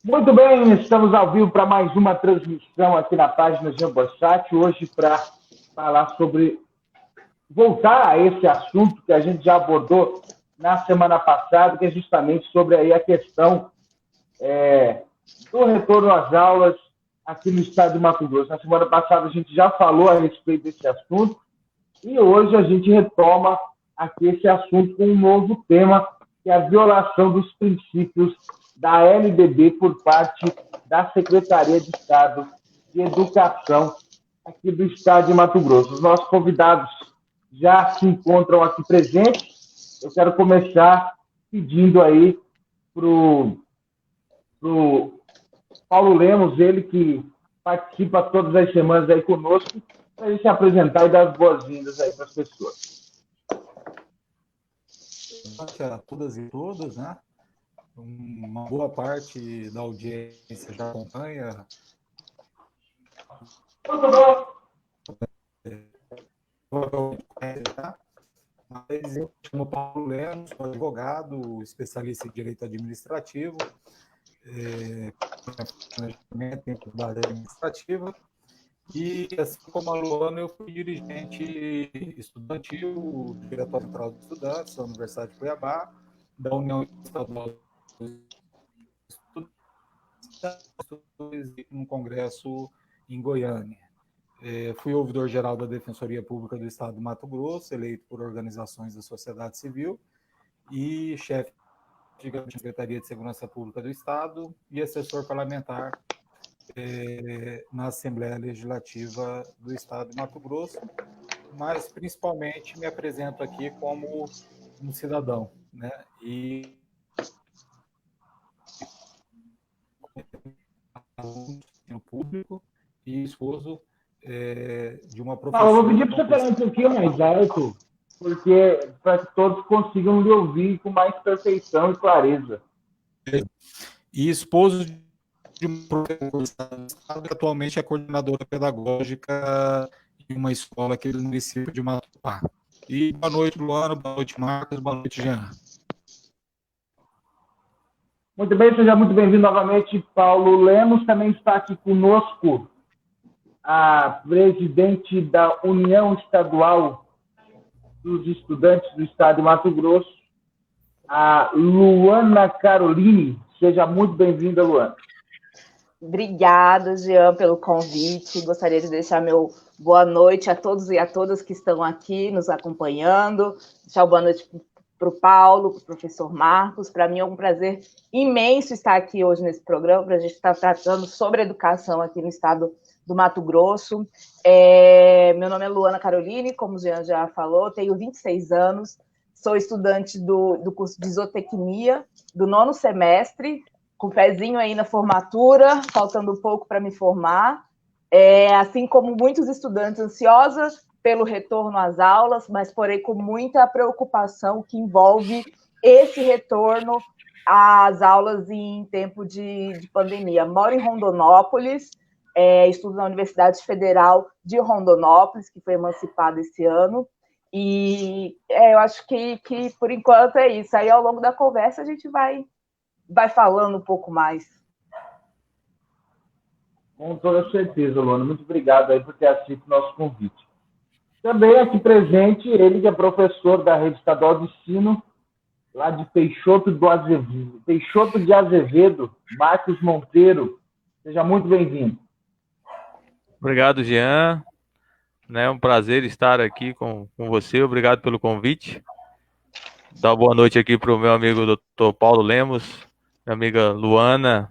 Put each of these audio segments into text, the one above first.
Muito bem, estamos ao vivo para mais uma transmissão aqui na página Jambochat, hoje para falar sobre, voltar a esse assunto que a gente já abordou na semana passada, que é justamente sobre aí a questão do retorno às aulas aqui no estado de Mato Grosso. Na semana passada a gente já falou a respeito desse assunto e hoje a gente retoma aqui esse assunto com um novo tema, que é a violação dos princípios da LDB por parte da Secretaria de Estado de Educação aqui do estado de Mato Grosso. Os nossos convidados já se encontram aqui presentes. Eu quero começar pedindo aí para o Paulo Lemos, ele que participa todas as semanas aí conosco, para ele se apresentar e dar as boas-vindas aí para as pessoas. A todas e todos, né? Uma boa parte da audiência já acompanha. Muito bom. Mas eu chamo Paulo Lemos, sou advogado, especialista em direito administrativo, planejamento em atividade administrativa, e assim como a Luana, eu fui dirigente estudantil do Diretório Central dos Estudantes da Universidade de Cuiabá, da União Estadual dos Estudantes, num congresso em Goiânia. Fui ouvidor-geral da Defensoria Pública do Estado do Mato Grosso, eleito por organizações da sociedade civil, e chefe da Secretaria de Segurança Pública do Estado e assessor parlamentar na Assembleia Legislativa do Estado de Mato Grosso, mas principalmente me apresento aqui como um cidadão, né? E no público e esposo de uma professora. Eu vou pedir para você falar um pouquinho mais alto, porque para que todos consigam lhe ouvir com mais perfeição e clareza. E esposo de uma professora que atualmente é coordenadora pedagógica em uma escola aqui do município de Matupá. E boa noite, Luana, boa noite, Marcos, boa noite, Jean. Muito bem, seja muito bem-vindo novamente, Paulo Lemos. Também está aqui conosco a presidente da União Estadual dos Estudantes do Estado de Mato Grosso, a Luana Caroline. Seja muito bem-vinda, Luana. Obrigada, Jean, pelo convite. Gostaria de deixar meu boa noite a todos e a todas que estão aqui nos acompanhando. Deixar boa noite para o Paulo, para o professor Marcos. Para mim é um prazer imenso estar aqui hoje nesse programa, para a gente estar tratando sobre educação aqui no estado do Mato Grosso. Meu nome é Luana Caroline, como o Jean já falou, tenho 26 anos, sou estudante do curso de zootecnia, do 9º semestre, com pezinho aí na formatura, faltando um pouco para me formar, assim como muitos estudantes ansiosos pelo retorno às aulas, mas porém com muita preocupação que envolve esse retorno às aulas em tempo de pandemia. Moro em Rondonópolis, estudo na Universidade Federal de Rondonópolis, que foi emancipada esse ano, e eu acho que por enquanto é isso. Aí ao longo da conversa a gente vai falando um pouco mais. Com toda certeza, Luana. Muito obrigado aí por ter aceito o nosso convite. Também aqui presente, ele que é professor da Rede Estadual de Ensino, lá de Peixoto de Azevedo, Marcos Monteiro. Seja muito bem-vindo. Obrigado, Jean. É um prazer estar aqui com você. Obrigado pelo convite. Dá uma boa noite aqui para o meu amigo Dr. Paulo Lemos, minha amiga Luana,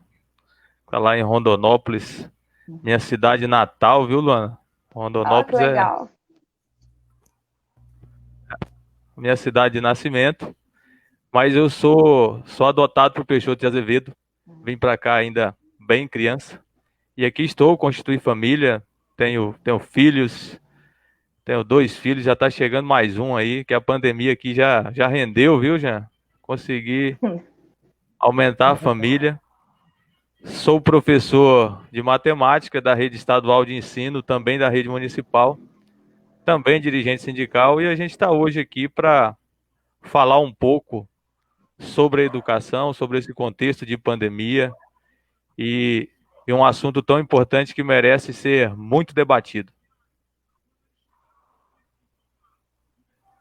que está lá em Rondonópolis, minha cidade natal, viu, Luana? Rondonópolis que legal. Minha cidade de nascimento, mas eu sou adotado por Peixoto de Azevedo. Vim para cá ainda bem criança e aqui estou, constituí família, tenho filhos. Tenho 2 filhos, já está chegando mais um aí, que a pandemia aqui já rendeu, viu, já? Consegui aumentar a família. Sou professor de matemática da Rede Estadual de Ensino, também da Rede Municipal, também dirigente sindical, e a gente está hoje aqui para falar um pouco sobre a educação, sobre esse contexto de pandemia e um assunto tão importante que merece ser muito debatido.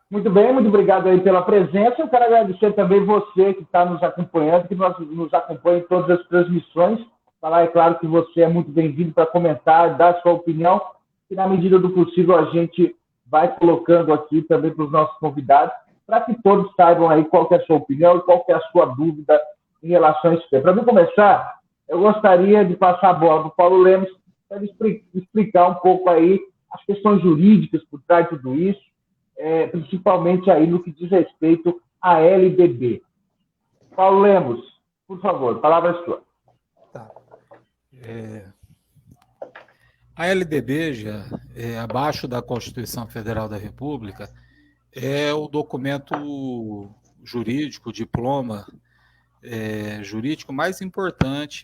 Muito bem, muito obrigado aí pela presença. Eu quero agradecer também você que está nos acompanhando, que nos acompanha em todas as transmissões. Falar, é claro, que você é muito bem-vindo para comentar, dar sua opinião, e na medida do possível a gente vai colocando aqui também para os nossos convidados, para que todos saibam aí qual que é a sua opinião e qual que é a sua dúvida em relação a isso. Para mim começar, eu gostaria de passar a bola para o Paulo Lemos para ele explicar um pouco aí as questões jurídicas por trás de tudo isso, principalmente aí no que diz respeito à LDB. Paulo Lemos, por favor, palavra é sua. Tá. A LDB, já, abaixo da Constituição Federal da República, é o documento jurídico, diploma jurídico mais importante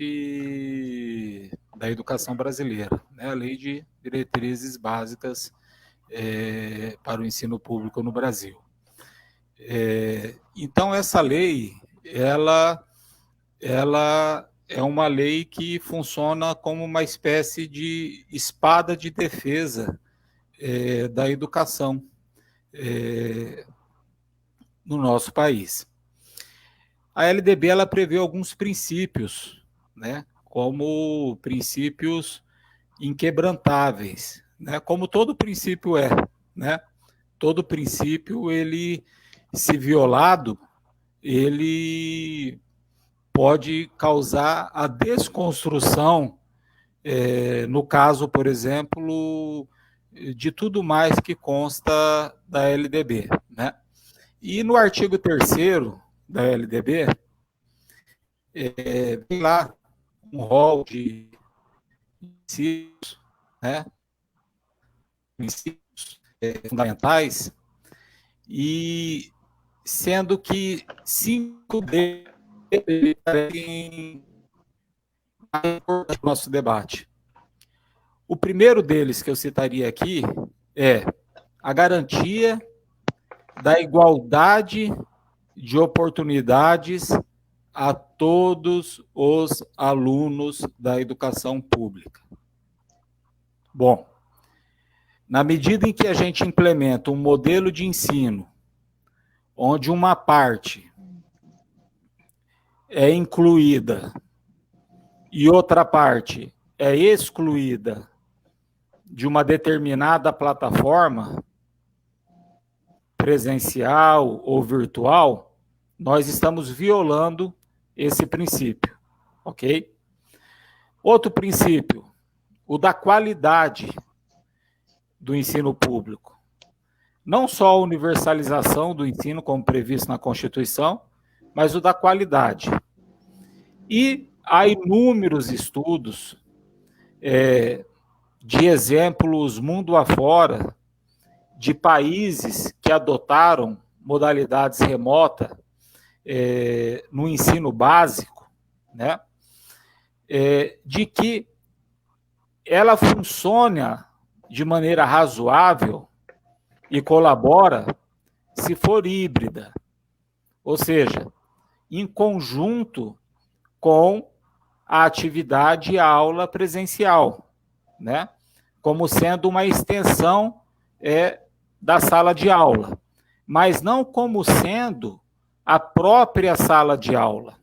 da educação brasileira, né? A Lei de Diretrizes Básicas para o ensino público no Brasil. Então, essa lei, ela é uma lei que funciona como uma espécie de espada de defesa da educação no nosso país. A LDB ela prevê alguns princípios, né, como princípios inquebrantáveis, né, como todo princípio né? Todo princípio, ele, se violado, ele pode causar a desconstrução, no caso, por exemplo, de tudo mais que consta da LDB, né? E no artigo 3º da LDB, vem lá um rol de princípios, né? Princípios fundamentais, e sendo que 5 deles no nosso debate. O primeiro deles que eu citaria aqui é a garantia da igualdade de oportunidades a todos os alunos da educação pública. Bom, na medida em que a gente implementa um modelo de ensino onde uma parte é incluída e outra parte é excluída de uma determinada plataforma, presencial ou virtual, nós estamos violando esse princípio, ok? Outro princípio, o da qualidade do ensino público. Não só a universalização do ensino, como previsto na Constituição, mas o da qualidade. E há inúmeros estudos de exemplos mundo afora, de países que adotaram modalidades remotas no ensino básico, né? De que ela funciona de maneira razoável e colabora se for híbrida, ou seja, em conjunto com a atividade aula presencial, né? Como sendo uma extensão da sala de aula, mas não como sendo a própria sala de aula.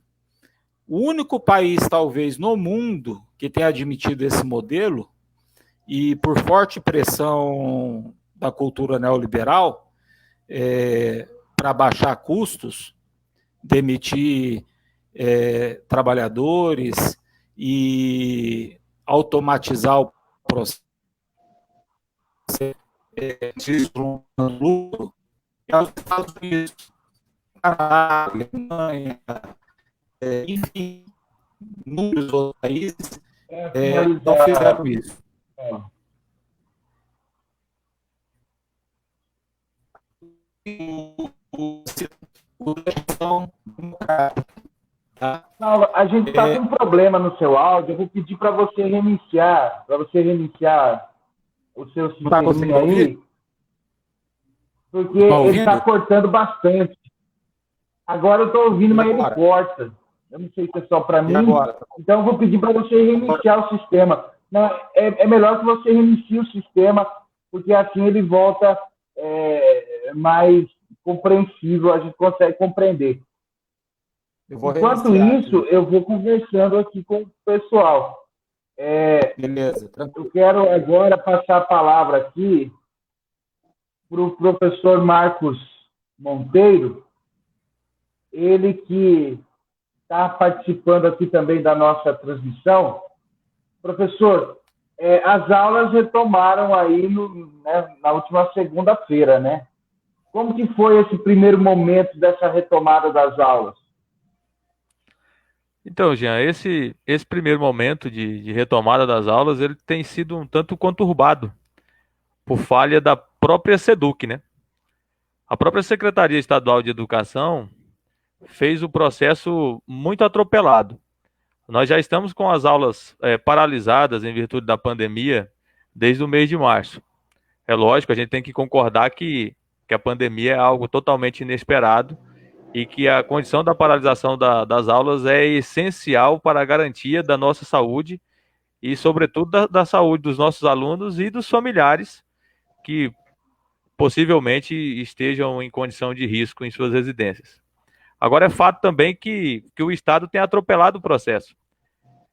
O único país, talvez, no mundo que tenha admitido esse modelo, e por forte pressão da cultura neoliberal, para baixar custos, demitir trabalhadores e automatizar o processo de lucro, é os Estados Unidos, Canadá, Alemanha, enfim, muitos outros países não fizeram isso. Não, a gente está com um problema no seu áudio. Eu vou pedir para você reiniciar, o seu sistema aí, porque ele está cortando bastante. Agora eu estou ouvindo, mas ele corta. Eu não sei se é só para mim. Agora? Então, eu vou pedir para você reiniciar o sistema. Não, é melhor que você reinicie o sistema, porque assim ele volta mais compreensível, a gente consegue compreender. Enquanto isso, aqui, eu vou conversando aqui com o pessoal. Beleza. Eu quero agora passar a palavra aqui para o professor Marcos Monteiro, ele que está participando aqui também da nossa transmissão. Professor, as aulas retomaram aí na última segunda-feira, né? Como que foi esse primeiro momento dessa retomada das aulas? Então, Jean, esse primeiro momento de retomada das aulas, ele tem sido um tanto conturbado por falha da própria SEDUC, né? A própria Secretaria Estadual de Educação fez o processo muito atropelado. Nós já estamos com as aulas paralisadas em virtude da pandemia desde o mês de março. É lógico, a gente tem que concordar que a pandemia é algo totalmente inesperado e que a condição da paralisação das aulas é essencial para a garantia da nossa saúde e, sobretudo, da saúde dos nossos alunos e dos familiares que possivelmente estejam em condição de risco em suas residências. Agora, é fato também que o Estado tem atropelado o processo.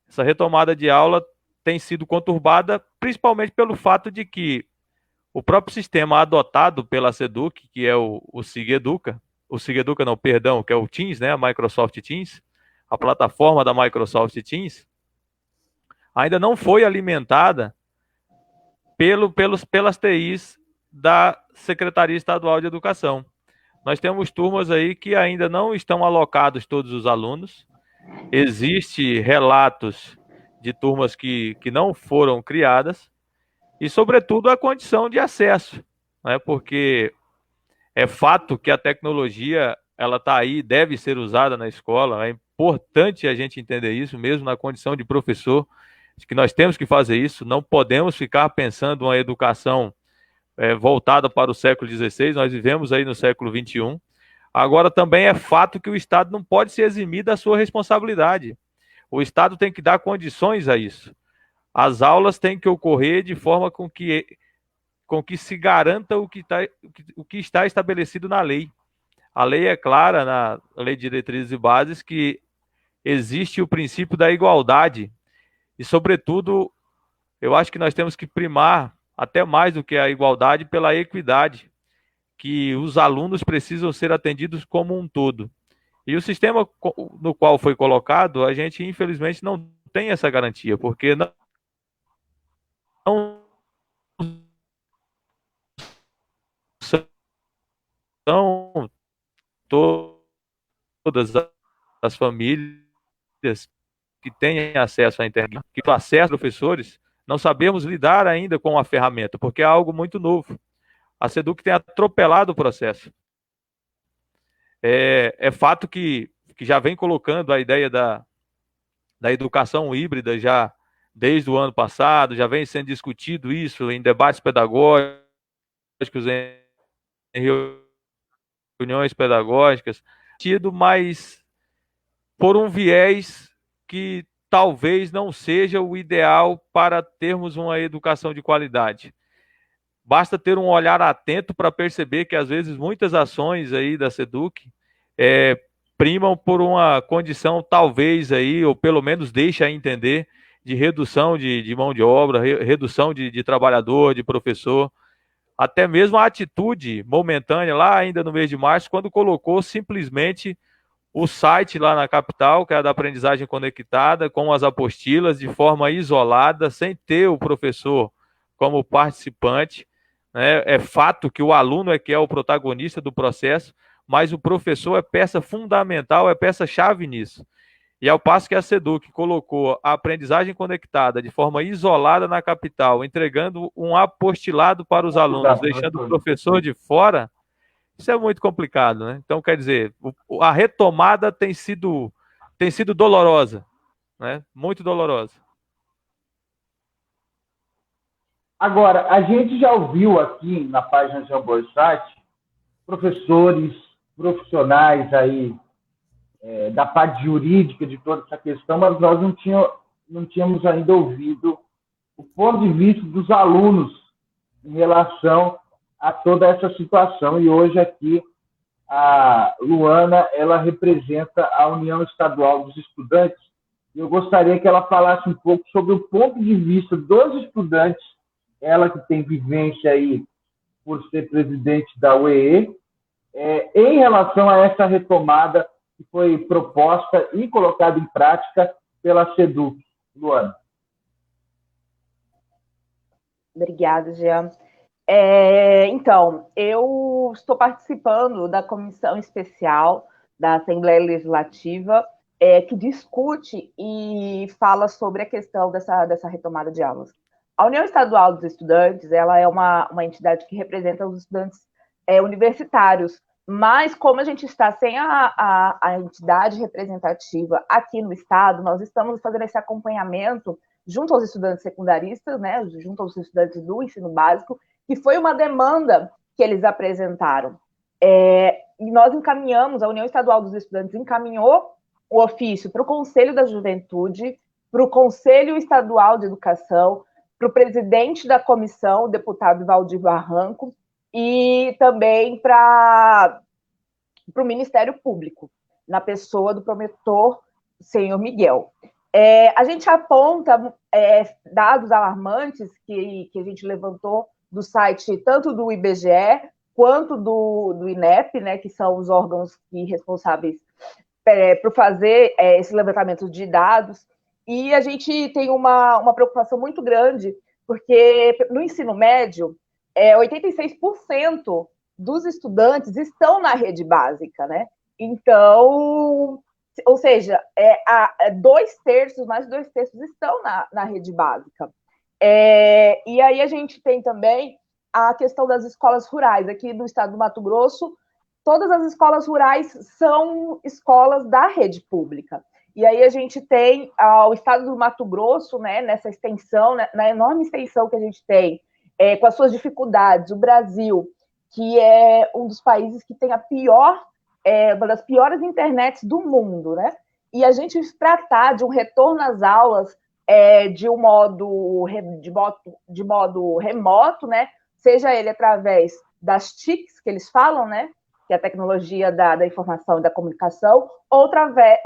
Essa retomada de aula tem sido conturbada principalmente pelo fato de que o próprio sistema adotado pela SEDUC, que é o SIGEDUCA, que é o Teams, né, a Microsoft Teams, a plataforma da Microsoft Teams, ainda não foi alimentada pelas TIs da Secretaria Estadual de Educação. Nós temos turmas aí que ainda não estão alocados todos os alunos. Existem relatos de turmas que não foram criadas e, sobretudo, a condição de acesso, né? Porque é fato que a tecnologia ela está aí, deve ser usada na escola. É importante a gente entender isso, mesmo na condição de professor, que nós temos que fazer isso. Não podemos ficar pensando uma educação voltada para o século XVI. Nós vivemos aí no século XXI. Agora, também é fato que o Estado não pode se eximir da sua responsabilidade. O Estado tem que dar condições a isso. As aulas têm que ocorrer de forma com que se garanta o que está estabelecido na lei. A lei é clara, na Lei de Diretrizes e Bases, que existe o princípio da igualdade. E, sobretudo, eu acho que nós temos que primar, até mais do que a igualdade, pela equidade, que os alunos precisam ser atendidos como um todo. E o sistema no qual foi colocado, a gente, infelizmente, não tem essa garantia, porque não são todas as famílias que têm acesso à internet, que o acesso aos professores, não sabemos lidar ainda com a ferramenta, porque é algo muito novo. A SEDUC tem atropelado o processo. É fato que já vem colocando a ideia da educação híbrida já desde o ano passado, já vem sendo discutido isso em debates pedagógicos, em reuniões pedagógicas, mas por um viés que talvez não seja o ideal para termos uma educação de qualidade. Basta ter um olhar atento para perceber que, às vezes, muitas ações aí da SEDUC primam por uma condição, talvez, aí, ou pelo menos deixa entender, de redução de mão de obra, redução de trabalhador, de professor, até mesmo a atitude momentânea, lá ainda no mês de março, quando colocou simplesmente o site lá na capital, que é a da aprendizagem conectada, com as apostilas, de forma isolada, sem ter o professor como participante. É fato que o aluno é que é o protagonista do processo, mas o professor é peça fundamental, é peça-chave nisso. E ao passo que a SEDUC colocou a aprendizagem conectada de forma isolada na capital, entregando um apostilado para os alunos, deixando o professor de fora, isso é muito complicado, né? Então, quer dizer, a retomada tem sido dolorosa, né? Muito dolorosa. Agora, a gente já ouviu aqui na página Jean Borsat professores, profissionais aí da parte jurídica de toda essa questão, mas nós não tínhamos ainda ouvido o ponto de vista dos alunos em relação a toda essa situação. E hoje aqui a Luana, ela representa a União Estadual dos Estudantes, e eu gostaria que ela falasse um pouco sobre o ponto de vista dos estudantes, ela que tem vivência aí por ser presidente da UEE, em relação a essa retomada que foi proposta e colocada em prática pela SEDUC. Luana. Obrigada, Jean. Então, eu estou participando da comissão especial da Assembleia Legislativa que discute e fala sobre a questão dessa retomada de aulas. A União Estadual dos Estudantes, ela é uma entidade que representa os estudantes universitários, mas como a gente está sem a entidade representativa aqui no Estado, nós estamos fazendo esse acompanhamento junto aos estudantes secundaristas, né, junto aos estudantes do ensino básico, que foi uma demanda que eles apresentaram. E nós encaminhamos, a União Estadual dos Estudantes encaminhou o ofício para o Conselho da Juventude, para o Conselho Estadual de Educação, para o presidente da comissão, o deputado Valdir Barranco, e também para o Ministério Público, na pessoa do promotor senhor Miguel. A gente aponta dados alarmantes que a gente levantou do site tanto do IBGE quanto do INEP, né, que são os órgãos responsáveis por fazer esse levantamento de dados, e a gente tem uma preocupação muito grande, porque no ensino médio, 86% dos estudantes estão na rede básica, né? Então, ou seja, mais de 2/3 estão na rede básica. E aí a gente tem também a questão das escolas rurais. Aqui no estado do Mato Grosso, todas as escolas rurais são escolas da rede pública. E aí a gente tem o estado do Mato Grosso, né, nessa extensão, né, na enorme extensão que a gente tem, com as suas dificuldades, o Brasil, que é um dos países que tem uma das piores internets do mundo, né? E a gente tratar de um retorno às aulas de modo remoto, né? Seja ele através das TICs, que eles falam, né? Que é a tecnologia da informação e da comunicação, ou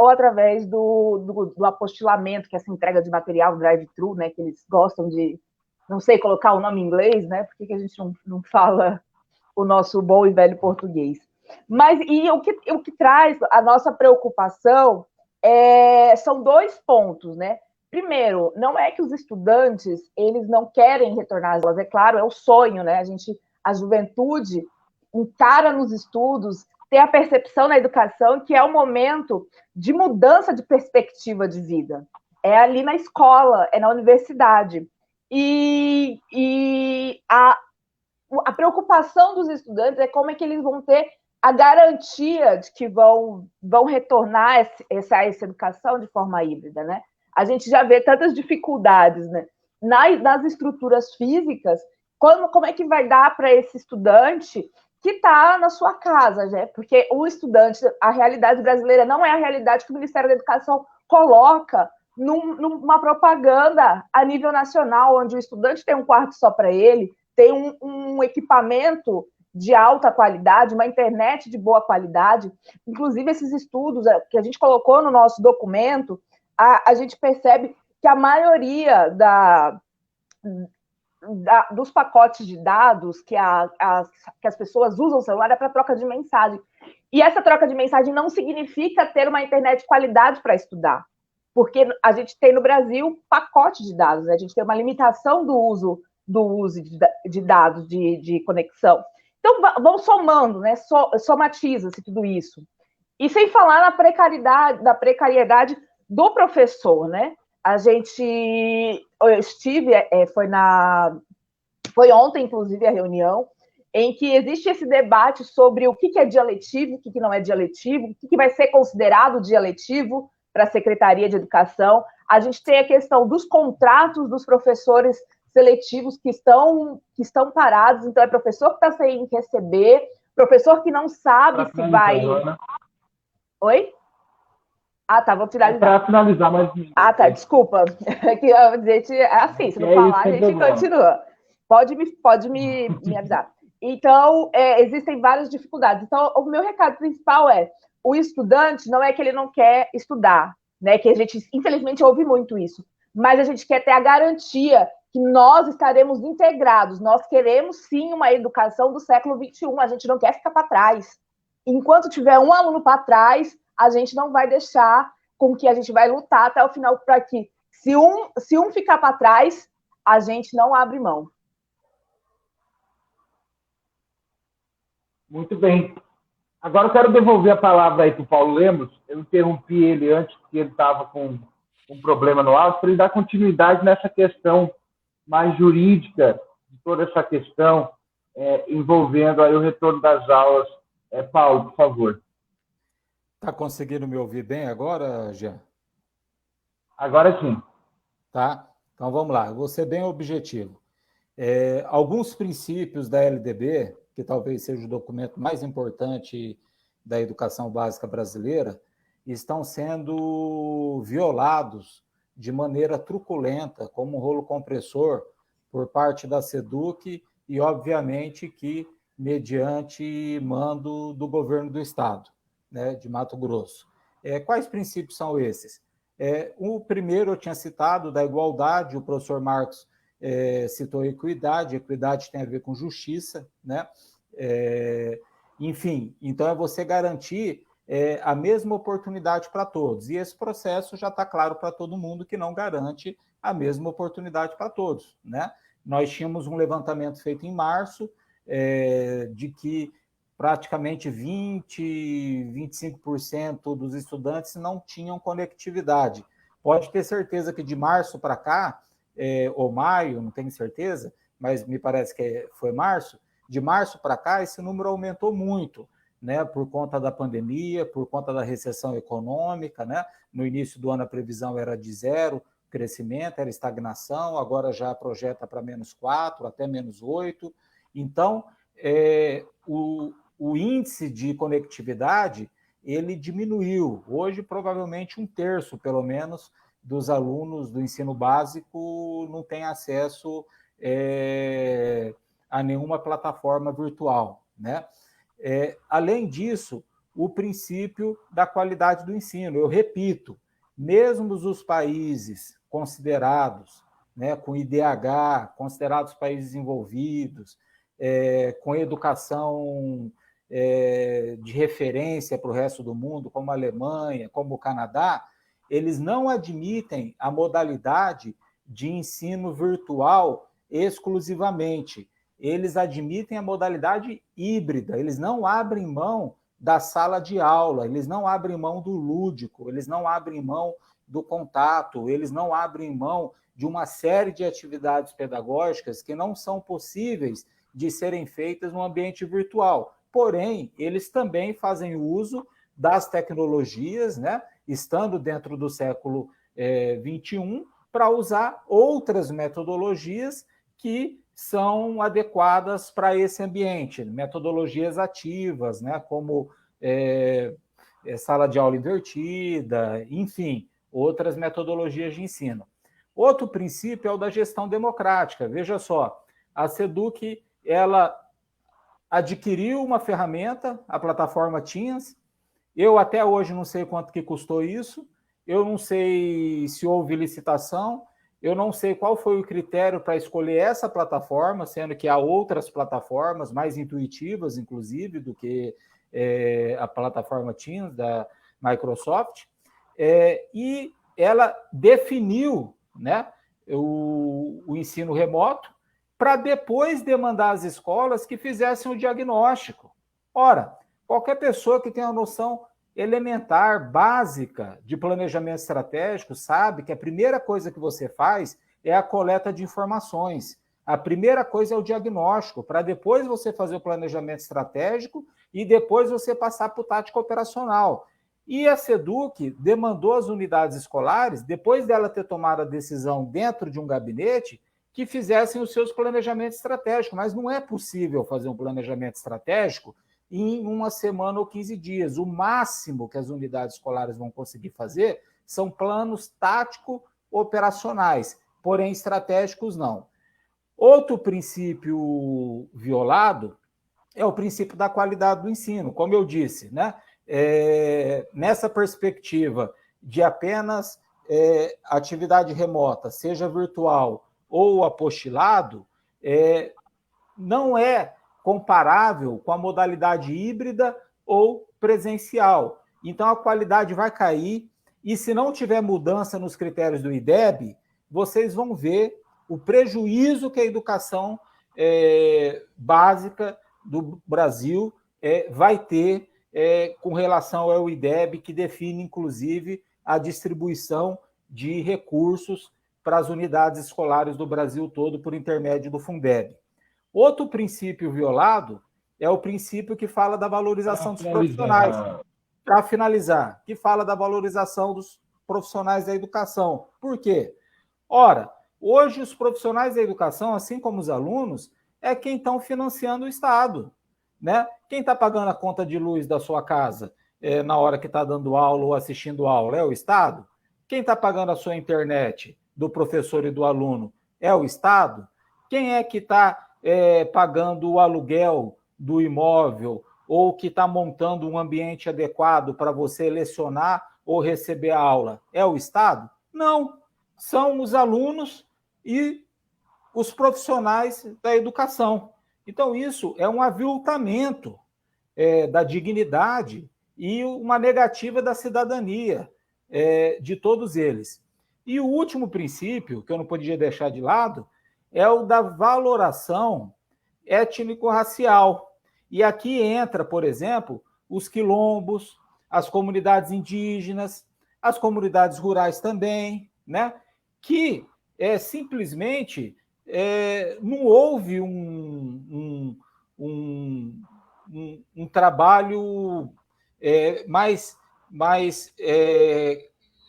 através do apostilamento, que é essa entrega de material, drive-thru, né? Que eles gostam de, não sei, colocar o nome em inglês, né? Por que a gente não fala o nosso bom e velho português? Mas o que traz a nossa preocupação são 2 pontos, né? Primeiro, não é que os estudantes eles não querem retornar às aulas, é claro, é o sonho, né? A juventude encara nos estudos, tem a percepção na educação que é um momento de mudança de perspectiva de vida. É ali na escola, é na universidade. E a preocupação dos estudantes é como é que eles vão ter a garantia de que vão retornar essa educação de forma híbrida, né? A gente já vê tantas dificuldades, né, nas estruturas físicas, como é que vai dar para esse estudante que está na sua casa, né? Porque o estudante, a realidade brasileira não é a realidade que o Ministério da Educação coloca numa propaganda a nível nacional, onde o estudante tem um quarto só para ele, tem um equipamento de alta qualidade, uma internet de boa qualidade. Inclusive, esses estudos que a gente colocou no nosso documento, a gente percebe que a maioria dos pacotes de dados que as pessoas usam o celular é para troca de mensagem. E essa troca de mensagem não significa ter uma internet de qualidade para estudar, porque a gente tem no Brasil pacote de dados, né? A gente tem uma limitação do uso de dados de conexão. Então, vão somando, né? Somatiza-se tudo isso. E sem falar na precariedade do professor, né? Eu estive, foi ontem, inclusive, a reunião, em que existe esse debate sobre o que é dia letivo, o que não é dia letivo, o que vai ser considerado dia letivo para a Secretaria de Educação. A gente tem a questão dos contratos dos professores seletivos que estão parados, então é professor que está sem receber, professor que não sabe se vai... Oi? Ah, tá, vou finalizar. Para finalizar, mas... Ah, tá, desculpa. É que a gente é assim, se não falar, a gente continua. Pode me avisar. Então, existem várias dificuldades. Então, o meu recado principal é: o estudante não é que ele não quer estudar, né? Que a gente, infelizmente, ouve muito isso, mas a gente quer ter a garantia que nós estaremos integrados. Nós queremos, sim, uma educação do século XXI. A gente não quer ficar para trás. Enquanto tiver um aluno para trás, a gente não vai deixar, com que a gente vai lutar até o final para que, se um ficar para trás, a gente não abre mão. Muito bem. Agora eu quero devolver a palavra aí para o Paulo Lemos. Eu interrompi ele antes, porque ele estava com um problema no áudio, para ele dar continuidade nessa questão mais jurídica, de toda essa questão envolvendo aí o retorno das aulas. Paulo, por favor. Está conseguindo me ouvir bem agora, Jean? Agora sim. Tá? Então vamos lá, eu vou ser bem objetivo. Alguns princípios da LDB, que talvez seja o documento mais importante da educação básica brasileira, estão sendo violados de maneira truculenta, como um rolo compressor, por parte da SEDUC e, obviamente, que mediante mando do governo do Estado, né, de Mato Grosso. Quais princípios são esses? O primeiro eu tinha citado, da igualdade, o professor Marcos citou equidade tem a ver com justiça, né? Enfim, então é você garantir a mesma oportunidade para todos. E esse processo já está claro para todo mundo que não garante a mesma oportunidade para todos, né? Nós tínhamos um levantamento feito em março de que praticamente 25% dos estudantes não tinham conectividade. Pode ter certeza que de março para cá, ou maio, não tenho certeza, mas me parece que foi março, de março para cá esse número aumentou muito, né, por conta da pandemia, por conta da recessão econômica, né? No início do ano a previsão era de 0 crescimento, era estagnação, agora já projeta para -4, até -8. Então, o índice de conectividade, ele diminuiu. Hoje, provavelmente, 1/3, pelo menos, dos alunos do ensino básico não tem acesso a nenhuma plataforma virtual, né? Além disso, o princípio da qualidade do ensino. Eu repito, mesmo os países considerados, né, com IDH, considerados países desenvolvidos, com educação de referência para o resto do mundo, como a Alemanha, como o Canadá, eles não admitem a modalidade de ensino virtual exclusivamente. Eles admitem a modalidade híbrida, eles não abrem mão da sala de aula, eles não abrem mão do lúdico, eles não abrem mão do contato, eles não abrem mão de uma série de atividades pedagógicas que não são possíveis de serem feitas no ambiente virtual. Porém, eles também fazem uso das tecnologias, né, estando dentro do século XXI, para usar outras metodologias que são adequadas para esse ambiente, metodologias ativas, né, como sala de aula invertida, enfim, outras metodologias de ensino. Outro princípio é o da gestão democrática. Veja só, a SEDUC, ela adquiriu uma ferramenta, a plataforma Teams. Eu até hoje não sei quanto que custou isso, eu não sei se houve licitação, eu não sei qual foi o critério para escolher essa plataforma, sendo que há outras plataformas mais intuitivas, inclusive, do que a plataforma Teams da Microsoft, e ela definiu, né, o ensino remoto para depois demandar às escolas que fizessem o diagnóstico. Ora, qualquer pessoa que tenha uma noção elementar, básica de planejamento estratégico, sabe que a primeira coisa que você faz é a coleta de informações. A primeira coisa é o diagnóstico, para depois você fazer o planejamento estratégico e depois você passar para o tático operacional. E a SEDUC demandou às unidades escolares, depois dela ter tomado a decisão dentro de um gabinete, que fizessem os seus planejamentos estratégicos. Mas não é possível fazer um planejamento estratégico em uma semana ou 15 dias. O máximo que as unidades escolares vão conseguir fazer são planos tático-operacionais, porém estratégicos não. Outro princípio violado é o princípio da qualidade do ensino, como eu disse, né? Nessa perspectiva de apenas atividade remota, seja virtual ou apostilado, não é comparável com a modalidade híbrida ou presencial. Então, a qualidade vai cair, e se não tiver mudança nos critérios do IDEB, vocês vão ver o prejuízo que a educação básica do Brasil vai ter com relação ao IDEB, que define, inclusive, a distribuição de recursos para as unidades escolares do Brasil todo por intermédio do Fundeb. Outro princípio violado é o princípio que fala da valorização dos profissionais. Para finalizar, que fala da valorização dos profissionais da educação. Por quê? Ora, hoje os profissionais da educação, assim como os alunos, é quem estão financiando o Estado, né? Quem está pagando a conta de luz da sua casa na hora que está dando aula ou assistindo aula é o Estado? Quem está pagando a sua internet do professor e do aluno é o Estado? Quem é que está pagando o aluguel do imóvel ou que está montando um ambiente adequado para você lecionar ou receber a aula? É o Estado? Não. São os alunos e os profissionais da educação. Então, isso é um aviltamento da dignidade e uma negativa da cidadania de todos eles. E o último princípio, que eu não podia deixar de lado, é o da valoração étnico-racial. E aqui entra, por exemplo, os quilombos, as comunidades indígenas, as comunidades rurais também, né? Que simplesmente não houve um trabalho mais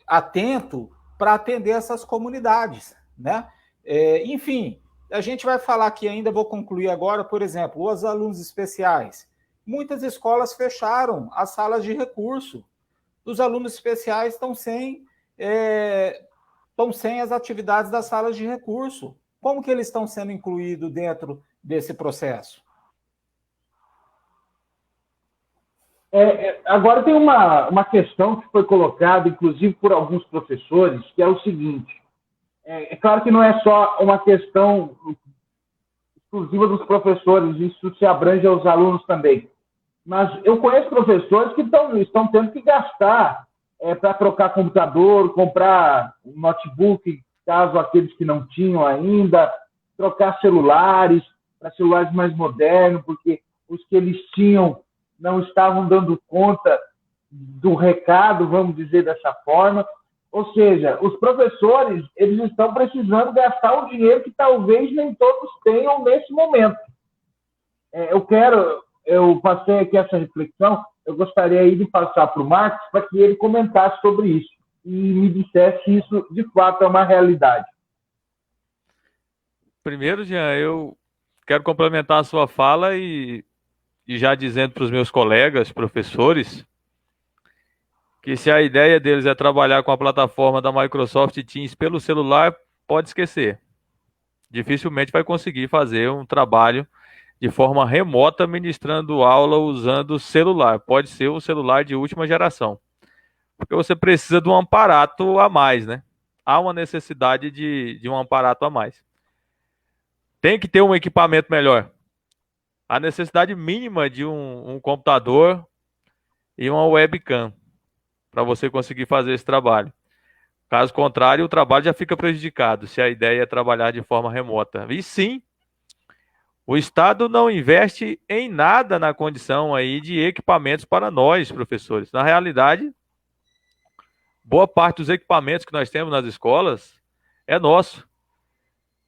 atento para atender essas comunidades, né? Enfim, a gente vai falar aqui ainda, vou concluir agora, por exemplo, os alunos especiais. Muitas escolas fecharam as salas de recurso. Os alunos especiais estão sem as atividades das salas de recurso. Como que eles estão sendo incluídos dentro desse processo? Agora tem uma questão que foi colocada, inclusive por alguns professores, que é o seguinte: é claro que não é só uma questão exclusiva dos professores, isso se abrange aos alunos também. Mas eu conheço professores que estão tendo que gastar para trocar computador, comprar um notebook, caso aqueles que não tinham ainda, trocar celulares para celulares mais modernos, porque os que eles tinham não estavam dando conta do recado, vamos dizer dessa forma. Ou seja, os professores, eles estão precisando gastar o dinheiro que talvez nem todos tenham nesse momento. Eu passei aqui essa reflexão, eu gostaria aí de passar para o Marcos para que ele comentasse sobre isso e me dissesse se isso de fato é uma realidade. Primeiro, Jean, eu quero complementar a sua fala e já dizendo para os meus colegas, professores, que se a ideia deles é trabalhar com a plataforma da Microsoft Teams pelo celular, pode esquecer. Dificilmente vai conseguir fazer um trabalho de forma remota, ministrando aula usando celular. Pode ser um celular de última geração. Porque você precisa de um aparato a mais, né? Há uma necessidade de um aparato a mais. Tem que ter um equipamento melhor. A necessidade mínima de um computador e uma webcam para você conseguir fazer esse trabalho. Caso contrário, o trabalho já fica prejudicado, se a ideia é trabalhar de forma remota. E sim, o Estado não investe em nada na condição aí de equipamentos para nós, professores. Na realidade, boa parte dos equipamentos que nós temos nas escolas é nosso.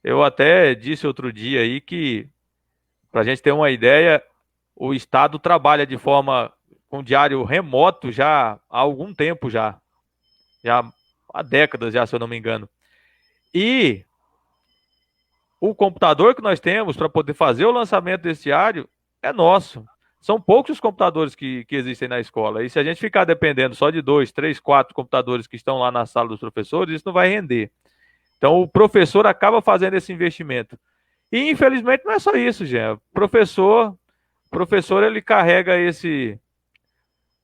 Eu até disse outro dia aí que, para a gente ter uma ideia, o Estado trabalha de forma com diário remoto já há algum tempo já há décadas já, se eu não me engano. E o computador que nós temos para poder fazer o lançamento desse diário é nosso. São poucos os computadores que existem na escola. E se a gente ficar dependendo só de 2, 3, 4 computadores que estão lá na sala dos professores, isso não vai render. Então, o professor acaba fazendo esse investimento. E, infelizmente, não é só isso, gente. O professor ele carrega esse,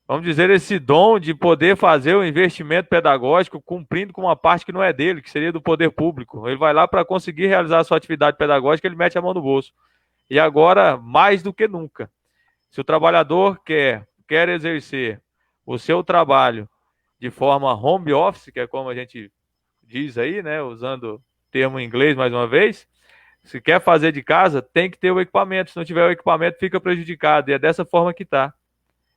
vamos dizer, esse dom de poder fazer o investimento pedagógico cumprindo com uma parte que não é dele, que seria do poder público. Ele vai lá para conseguir realizar a sua atividade pedagógica, ele mete a mão no bolso. E agora, mais do que nunca, se o trabalhador quer exercer o seu trabalho de forma home office, que é como a gente diz aí, né, usando o termo em inglês mais uma vez, se quer fazer de casa, tem que ter o equipamento. Se não tiver o equipamento, fica prejudicado. E é dessa forma que está.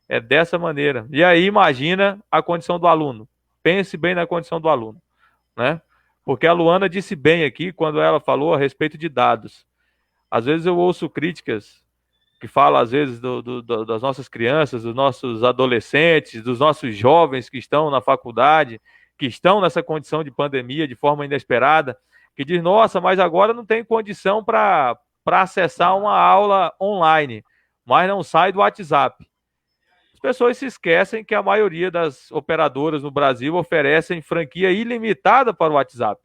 É dessa maneira. E aí, imagina a condição do aluno. Pense bem na condição do aluno, né? Porque a Luana disse bem aqui, quando ela falou a respeito de dados. Às vezes eu ouço críticas que falam, às vezes, das nossas crianças, dos nossos adolescentes, dos nossos jovens que estão na faculdade, que estão nessa condição de pandemia de forma inesperada, que diz, nossa, mas agora não tem condição para acessar uma aula online, mas não sai do WhatsApp. As pessoas se esquecem que a maioria das operadoras no Brasil oferecem franquia ilimitada para o WhatsApp.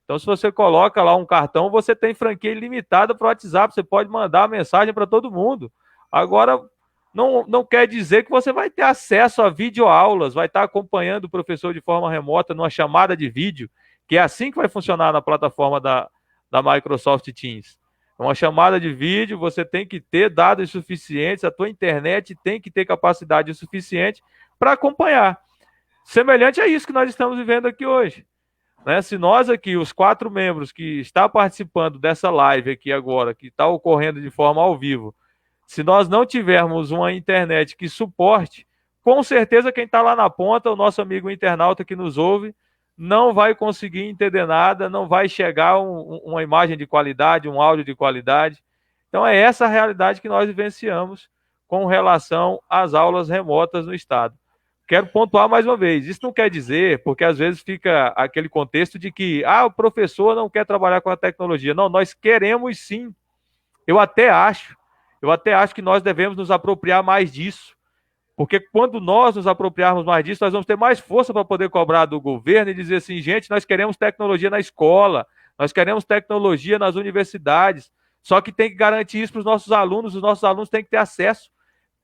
Então, se você coloca lá um cartão, você tem franquia ilimitada para o WhatsApp, você pode mandar mensagem para todo mundo. Agora, não quer dizer que você vai ter acesso a videoaulas, vai estar acompanhando o professor de forma remota numa chamada de vídeo, que é assim que vai funcionar na plataforma da Microsoft Teams. Uma chamada de vídeo, você tem que ter dados suficientes, a tua internet tem que ter capacidade suficiente para acompanhar. Semelhante a isso que nós estamos vivendo aqui hoje. Né? Se nós aqui, os 4 membros que estão participando dessa live aqui agora, que está ocorrendo de forma ao vivo, se nós não tivermos uma internet que suporte, com certeza quem está lá na ponta, o nosso amigo internauta que nos ouve, não vai conseguir entender nada, não vai chegar uma imagem de qualidade, um áudio de qualidade. Então é essa a realidade que nós vivenciamos com relação às aulas remotas no Estado. Quero pontuar mais uma vez, isso não quer dizer, porque às vezes fica aquele contexto de que o professor não quer trabalhar com a tecnologia. Não, nós queremos sim. Eu até acho que nós devemos nos apropriar mais disso. Porque quando nós nos apropriarmos mais disso, nós vamos ter mais força para poder cobrar do governo e dizer assim, gente, nós queremos tecnologia na escola, nós queremos tecnologia nas universidades, só que tem que garantir isso para os nossos alunos têm que ter acesso,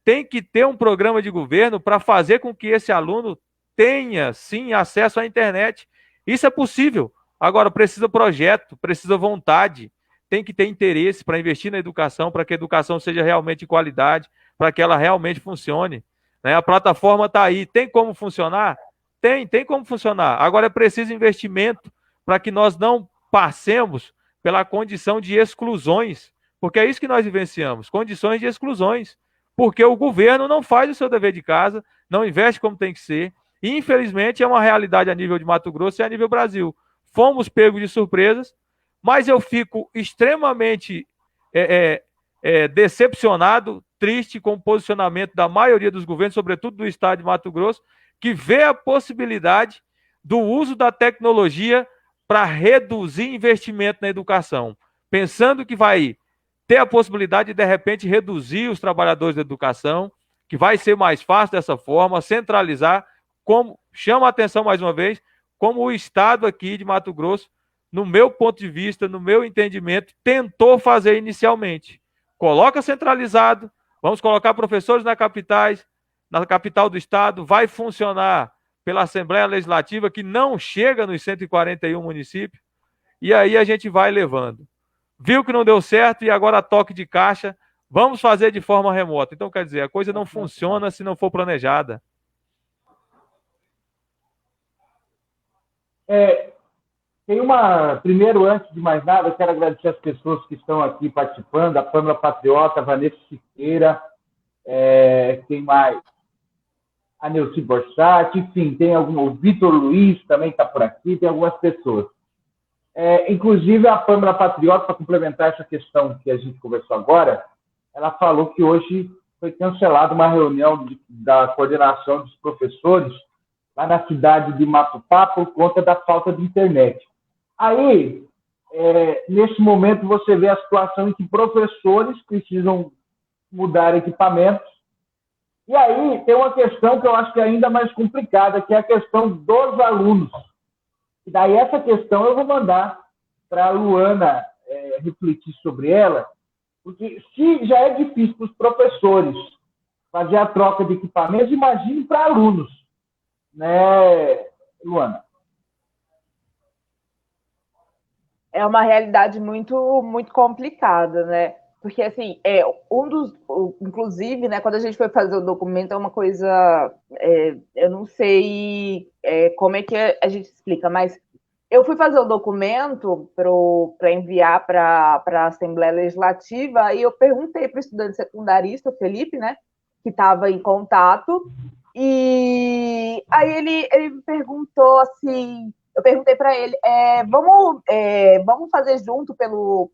tem que ter um programa de governo para fazer com que esse aluno tenha, sim, acesso à internet. Isso é possível. Agora, precisa projeto, precisa vontade, tem que ter interesse para investir na educação, para que a educação seja realmente de qualidade, para que ela realmente funcione. A plataforma está aí. Tem como funcionar? Tem como funcionar. Agora é preciso investimento para que nós não passemos pela condição de exclusões, porque é isso que nós vivenciamos, condições de exclusões, porque o governo não faz o seu dever de casa, não investe como tem que ser, e infelizmente é uma realidade a nível de Mato Grosso e a nível Brasil. Fomos pegos de surpresas, mas eu fico extremamente decepcionado, triste com o posicionamento da maioria dos governos, sobretudo do estado de Mato Grosso, que vê a possibilidade do uso da tecnologia para reduzir investimento na educação, pensando que vai ter a possibilidade de repente, reduzir os trabalhadores da educação, que vai ser mais fácil dessa forma, centralizar, como chama a atenção mais uma vez, como o estado aqui de Mato Grosso, no meu ponto de vista, no meu entendimento, tentou fazer inicialmente. Coloca centralizado, vamos colocar professores na capital do estado, vai funcionar pela Assembleia Legislativa, que não chega nos 141 municípios, e aí a gente vai levando. Viu que não deu certo e agora toque de caixa, vamos fazer de forma remota. Então, quer dizer, a coisa não funciona se não for planejada. Primeiro, antes de mais nada, eu quero agradecer as pessoas que estão aqui participando, a Pâmela Patriota, a Vanessa Siqueira, tem mais a Neuci Borsatti, enfim, tem o Vitor Luiz também está por aqui, tem algumas pessoas. Inclusive, a Pâmela Patriota, para complementar essa questão que a gente conversou agora, ela falou que hoje foi cancelada uma reunião da coordenação dos professores lá na cidade de Matupá por conta da falta de internet. Aí, nesse momento, você vê a situação em que professores precisam mudar equipamentos E aí tem uma questão que eu acho que é ainda mais complicada, que é a questão dos alunos. E daí essa questão eu vou mandar para a Luana refletir sobre ela, porque se já é difícil para os professores fazer a troca de equipamentos, imagine para alunos, né, Luana? É uma realidade muito complicada, né? Porque, assim, inclusive, né, quando a gente foi fazer o documento, é uma coisa, eu não sei como é que a gente explica, mas eu fui fazer o documento para enviar para a Assembleia Legislativa, e eu perguntei para o estudante secundarista, o Felipe, né, que estava em contato, e aí ele me perguntou assim, eu perguntei para ele, vamos fazer junto pelo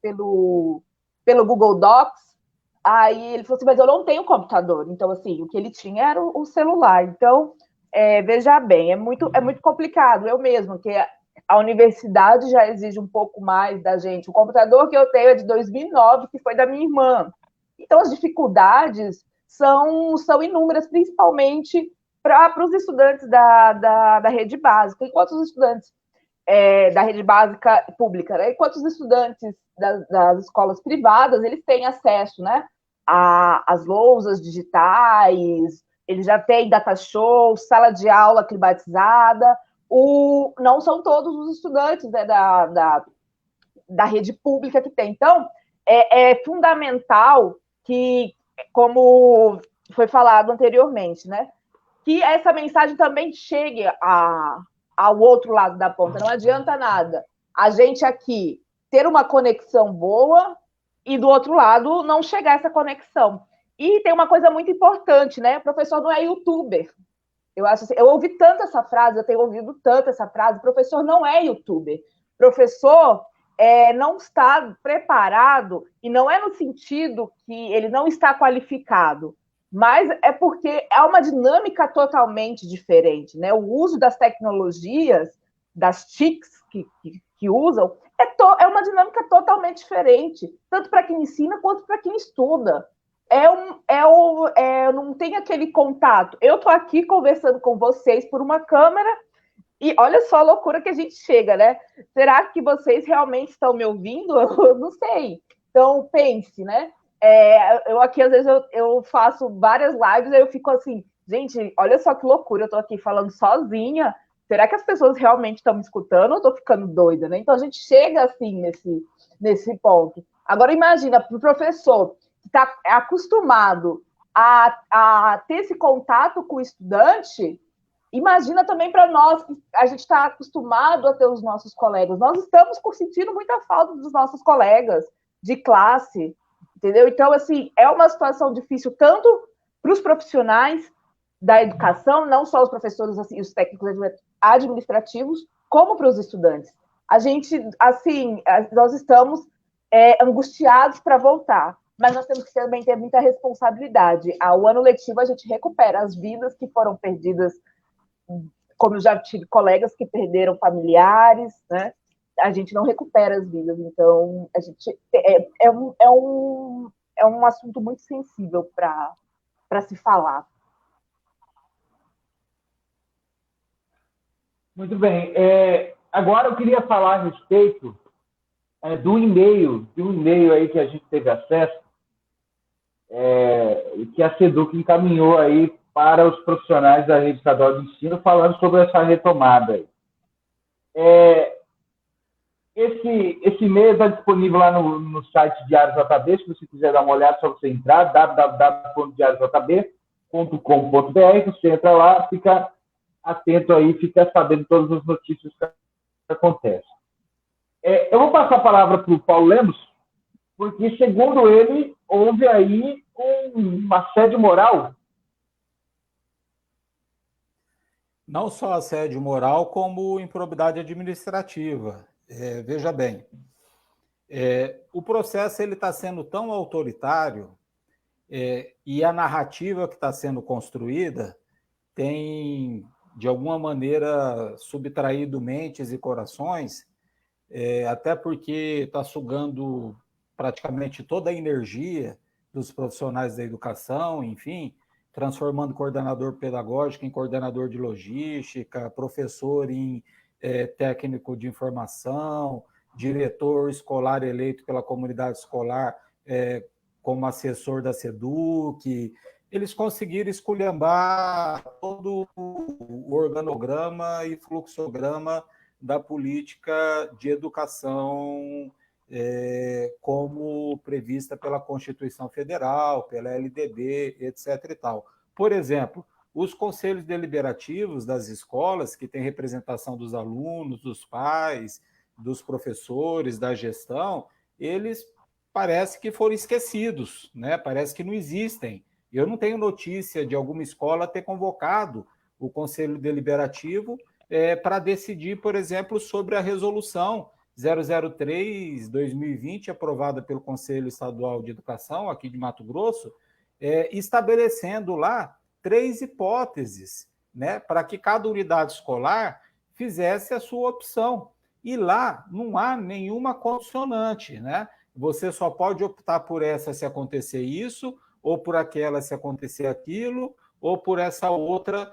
Google Docs? Aí ele falou assim, mas eu não tenho computador. Então, assim, o que ele tinha era o celular. Então, veja bem, é muito complicado. Eu mesmo, que a universidade já exige um pouco mais da gente. O computador que eu tenho é de 2009, que foi da minha irmã. Então, as dificuldades são inúmeras, principalmente para os estudantes da rede básica. Enquanto os estudantes da rede básica pública, né? Enquanto os estudantes das escolas privadas, eles têm acesso, né, às lousas digitais, eles já têm data show, sala de aula climatizada. Não são todos os estudantes, né, da rede pública que tem. Então, é fundamental que, como foi falado anteriormente, né, que essa mensagem também chegue ao outro lado da ponta. Não adianta nada a gente aqui ter uma conexão boa e do outro lado não chegar essa conexão. E tem uma coisa muito importante, né? O professor não é youtuber. Eu acho assim, eu ouvi tanto essa frase, eu tenho ouvido tanto essa frase, professor não é youtuber. Professor não está preparado, e não é no sentido que ele não está qualificado, mas é porque é uma dinâmica totalmente diferente, né? O uso das tecnologias, das TICs que usam, é uma dinâmica totalmente diferente, tanto para quem ensina quanto para quem estuda. Não tem aquele contato. Eu estou aqui conversando com vocês por uma câmera e olha só a loucura que a gente chega, né? Será que vocês realmente estão me ouvindo? Eu não sei. Então, pense, né? Eu aqui, às vezes, eu faço várias lives e eu fico assim, gente, olha só que loucura, eu estou aqui falando sozinha. Será que as pessoas realmente estão me escutando ou eu estou ficando doida, né? Então, a gente chega assim nesse ponto. Agora, imagina, para o professor que está acostumado a ter esse contato com o estudante, imagina também para nós, que a gente está acostumado a ter os nossos colegas. Nós estamos sentindo muita falta dos nossos colegas de classe, entendeu? Então, assim, é uma situação difícil tanto para os profissionais da educação, não só os professores, assim, os técnicos administrativos, como para os estudantes. A gente, assim, nós estamos angustiados para voltar, mas nós temos que também ter muita responsabilidade. O ano letivo a gente recupera as vidas que foram perdidas, como eu já tive colegas que perderam familiares, né? A gente não recupera as vidas, então a gente é um assunto muito sensível para se falar. Muito bem. Agora eu queria falar a respeito de um e-mail aí que a gente teve acesso, que a SEDUC encaminhou aí para os profissionais da rede estadual de ensino, falando sobre essa retomada. Esse e-mail está disponível lá no site Diário JB, se você quiser dar uma olhada, é só você entrar, www.diariojb.com.br, você entra lá, fica atento aí, fica sabendo todas as notícias que acontecem. Eu vou passar a palavra para o Paulo Lemos, porque, segundo ele, houve aí um assédio moral. Não só assédio moral, como improbidade administrativa. Veja bem, o processo está sendo tão autoritário e a narrativa que está sendo construída tem, de alguma maneira, subtraído mentes e corações, até porque está sugando praticamente toda a energia dos profissionais da educação, enfim, transformando coordenador pedagógico em coordenador de logística, professor em técnico de informação, diretor escolar eleito pela comunidade escolar como assessor da SEDUC. Eles conseguiram esculhambar todo o organograma e fluxograma da política de educação como prevista pela Constituição Federal, pela LDB, etc. e tal. Por exemplo, os conselhos deliberativos das escolas, que têm representação dos alunos, dos pais, dos professores, da gestão, eles parece que foram esquecidos, né? Parece que não existem. Eu não tenho notícia de alguma escola ter convocado o Conselho Deliberativo para decidir, por exemplo, sobre a resolução 003/2020, aprovada pelo Conselho Estadual de Educação, aqui de Mato Grosso, estabelecendo lá 3 hipóteses, né, para que cada unidade escolar fizesse a sua opção. E lá não há nenhuma condicionante, né? Você só pode optar por essa se acontecer isso, ou por aquela se acontecer aquilo, ou por essa outra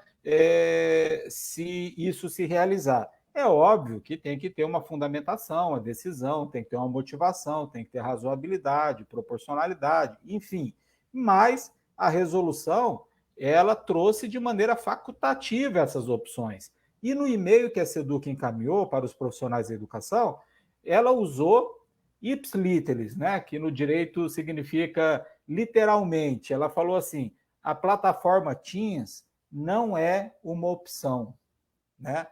se isso se realizar. É óbvio que tem que ter uma fundamentação, a decisão, tem que ter uma motivação, tem que ter razoabilidade, proporcionalidade, enfim. Mas a resolução, ela trouxe de maneira facultativa essas opções. E no e-mail que a SEDUC encaminhou para os profissionais da educação, ela usou ipsis literis, né, que no direito significa literalmente. Ela falou assim: a plataforma Teams não é uma opção, né?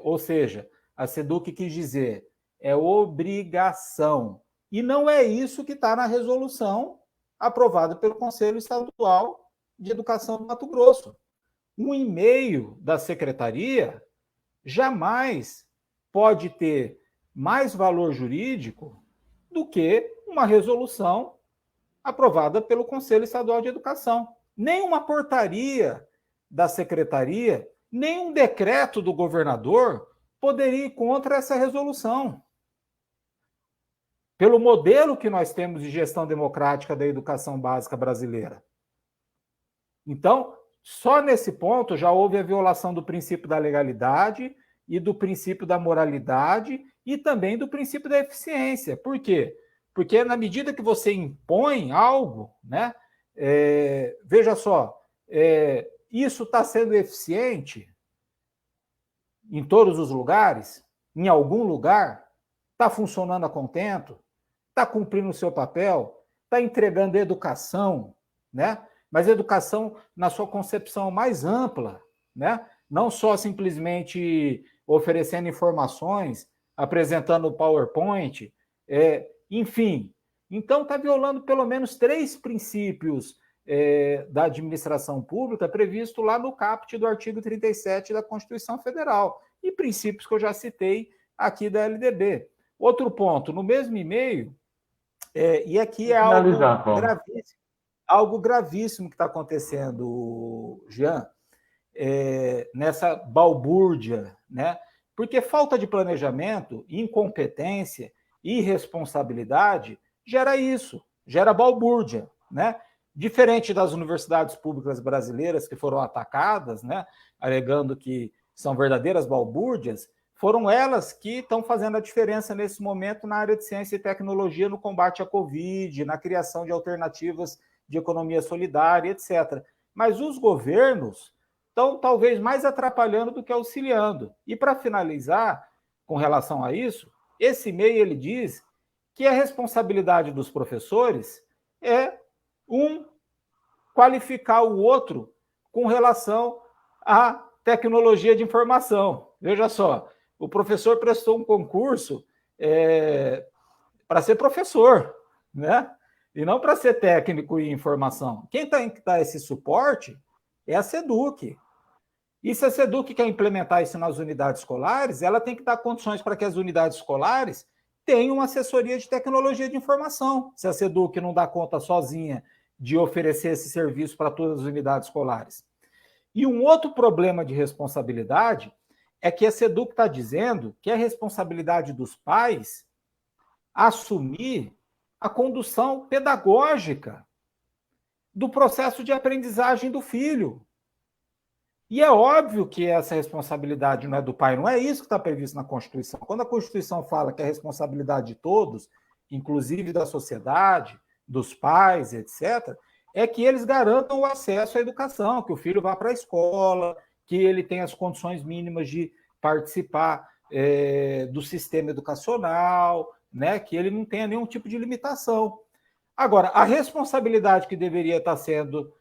Ou seja, a SEDUC quis dizer, é obrigação. E não é isso que está na resolução aprovada pelo Conselho Estadual de Educação do Mato Grosso. Um e-mail da secretaria jamais pode ter mais valor jurídico do que uma resolução aprovada pelo Conselho Estadual de Educação. Nem uma portaria da secretaria, nem um decreto do governador poderia ir contra essa resolução. Pelo modelo que nós temos de gestão democrática da educação básica brasileira. Então, só nesse ponto já houve a violação do princípio da legalidade e do princípio da moralidade e também do princípio da eficiência. Por quê? Porque na medida que você impõe algo, né, veja só, isso está sendo eficiente em todos os lugares? Em algum lugar? Está funcionando a contento? Está cumprindo o seu papel? Está entregando educação, né? Mas educação na sua concepção mais ampla, né? Não só simplesmente oferecendo informações, apresentando o PowerPoint, enfim. Então, está violando pelo menos 3 princípios da administração pública previsto lá no caput do artigo 37 da Constituição Federal, e princípios que eu já citei aqui da LDB. Outro ponto, no mesmo e-mail, e aqui é algo gravíssimo que está acontecendo, Jean, nessa balbúrdia, né? Porque falta de planejamento, incompetência, irresponsabilidade gera isso, gera balbúrdia, né? Diferente das universidades públicas brasileiras que foram atacadas, né, alegando que são verdadeiras balbúrdias, foram elas que estão fazendo a diferença nesse momento na área de ciência e tecnologia, no combate à Covid, na criação de alternativas de economia solidária, etc. Mas os governos estão talvez mais atrapalhando do que auxiliando. E para finalizar, com relação a isso, esse e-mail ele diz que a responsabilidade dos professores é qualificar o outro com relação à tecnologia de informação. Veja só, o professor prestou um concurso para ser professor, né? E não para ser técnico em informação. Quem tem que dar esse suporte é a SEDUC. E se a SEDUC quer implementar isso nas unidades escolares, ela tem que dar condições para que as unidades escolares tenham uma assessoria de tecnologia de informação, se a SEDUC não dá conta sozinha de oferecer esse serviço para todas as unidades escolares. E um outro problema de responsabilidade é que a SEDUC está dizendo que é responsabilidade dos pais assumir a condução pedagógica. do processo de aprendizagem do filho. E é óbvio que essa responsabilidade não é do pai, não é isso que está previsto na Constituição. Quando a Constituição fala que é responsabilidade de todos, inclusive da sociedade, dos pais, etc., é que eles garantam o acesso à educação, que o filho vá para a escola, que ele tenha as condições mínimas de participar do sistema educacional, né, que ele não tenha nenhum tipo de limitação. Agora, a responsabilidade que deveria estar sendo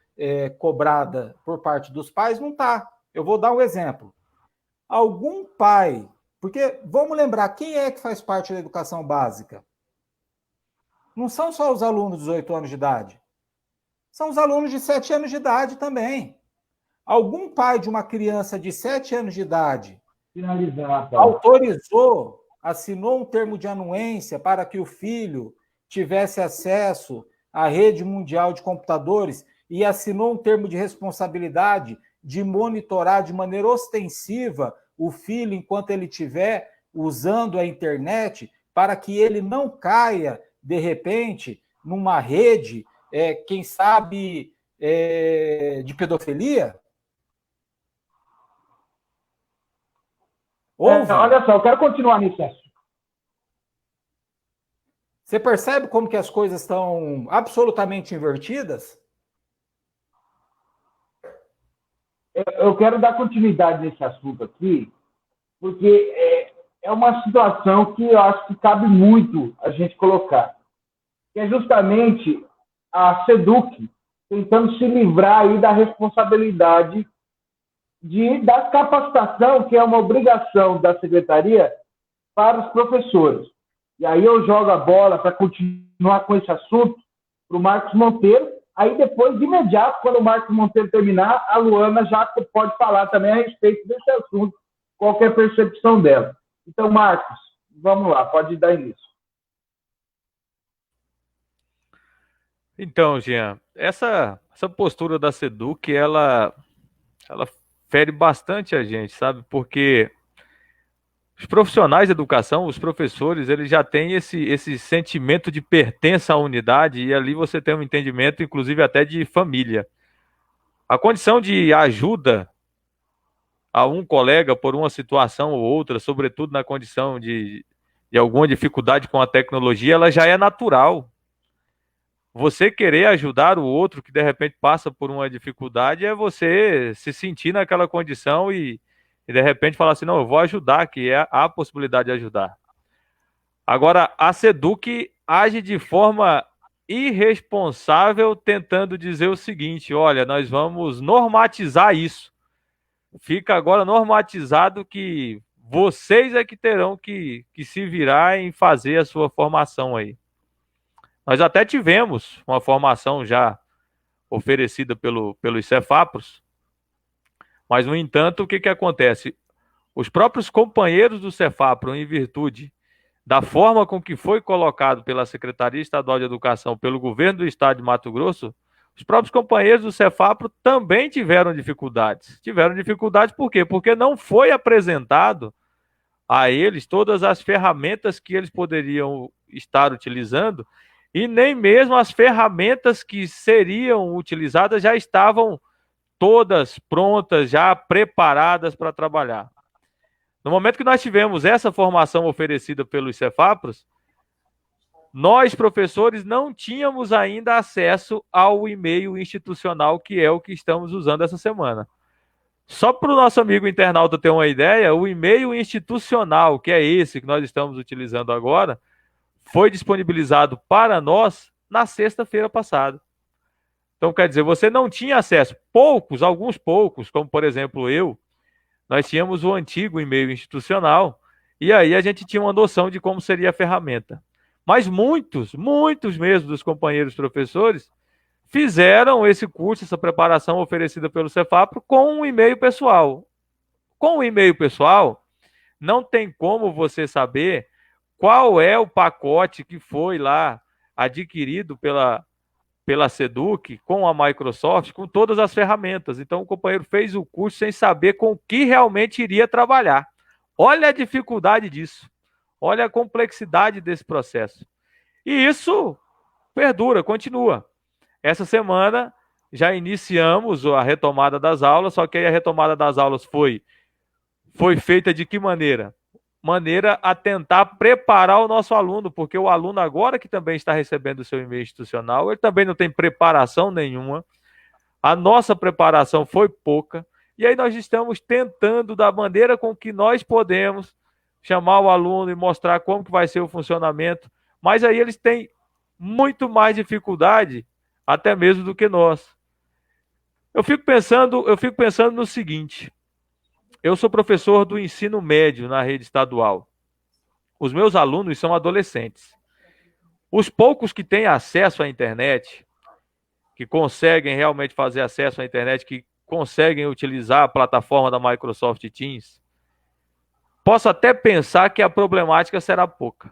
cobrada por parte dos pais não está. Eu vou dar um exemplo. Algum pai, porque vamos lembrar, quem é que faz parte da educação básica? Não são só os alunos de 18 anos de idade. São os alunos de 7 anos de idade também. Algum pai de uma criança de 7 anos de idade autorizou, assinou um termo de anuência para que o filho tivesse acesso à rede mundial de computadores e assinou um termo de responsabilidade de monitorar de maneira ostensiva o filho enquanto ele estiver usando a internet para que ele não caia, de repente, numa rede, quem sabe, de pedofilia? Olha só, eu quero continuar nisso. Você percebe como que as coisas estão absolutamente invertidas? Eu quero dar continuidade nesse assunto aqui, porque é uma situação que eu acho que cabe muito a gente colocar, que é justamente a SEDUC tentando se livrar aí da responsabilidade da capacitação, que é uma obrigação da secretaria para os professores. E aí eu jogo a bola para continuar com esse assunto para o Marcos Monteiro. Aí depois, de imediato, quando o Marcos Monteiro terminar, a Luana já pode falar também a respeito desse assunto, qual é a percepção dela. Então, Marcos, vamos lá, pode dar início. Então, Jean, essa postura da SEDUC, ela fere bastante a gente, sabe? Porque os profissionais de educação, os professores, eles já têm esse sentimento de pertença à unidade e ali você tem um entendimento, inclusive até de família. A condição de ajuda a um colega por uma situação ou outra, sobretudo na condição de alguma dificuldade com a tecnologia, ela já é natural. Você querer ajudar o outro que de repente passa por uma dificuldade é você se sentir naquela condição e de repente falar assim, não, eu vou ajudar, que é a possibilidade de ajudar. Agora, a SEDUC age de forma irresponsável, tentando dizer o seguinte, olha, nós vamos normatizar isso. Fica agora normatizado que vocês é que terão que se virar em fazer a sua formação aí. Nós até tivemos uma formação já oferecida pelos Cefapros, mas, no entanto, o que acontece? Os próprios companheiros do Cefapro, em virtude da forma com que foi colocado pela Secretaria Estadual de Educação, pelo governo do Estado de Mato Grosso, os próprios companheiros do Cefapro também tiveram dificuldades. Tiveram dificuldades por quê? Porque não foi apresentado a eles todas as ferramentas que eles poderiam estar utilizando e nem mesmo as ferramentas que seriam utilizadas já estavam todas prontas, já preparadas para trabalhar. No momento que nós tivemos essa formação oferecida pelos Cefapros, nós, professores, não tínhamos ainda acesso ao e-mail institucional, que é o que estamos usando essa semana. Só para o nosso amigo internauta ter uma ideia, o e-mail institucional, que é esse que nós estamos utilizando agora, foi disponibilizado para nós na sexta-feira passada. Então, quer dizer, você não tinha acesso. Alguns poucos, como por exemplo eu, nós tínhamos o antigo e-mail institucional e aí a gente tinha uma noção de como seria a ferramenta. Mas muitos mesmo dos companheiros professores fizeram esse curso, essa preparação oferecida pelo Cefapro com um e-mail pessoal. Com o e-mail pessoal, não tem como você saber qual é o pacote que foi lá adquirido pela SEDUC, com a Microsoft, com todas as ferramentas. Então, o companheiro fez o curso sem saber com o que realmente iria trabalhar. Olha a dificuldade disso. Olha a complexidade desse processo. E isso perdura, continua. Essa semana, já iniciamos a retomada das aulas, só que aí a retomada das aulas foi feita de que maneira? Maneira a tentar preparar o nosso aluno, porque o aluno agora que também está recebendo o seu e-mail institucional, ele também não tem preparação nenhuma, a nossa preparação foi pouca, e aí nós estamos tentando, da maneira com que nós podemos, chamar o aluno e mostrar como que vai ser o funcionamento, mas aí eles têm muito mais dificuldade, até mesmo do que nós. Eu fico pensando no seguinte: eu sou professor do ensino médio na rede estadual. Os meus alunos são adolescentes. Os poucos que têm acesso à internet, que conseguem realmente fazer acesso à internet, que conseguem utilizar a plataforma da Microsoft Teams, posso até pensar que a problemática será pouca.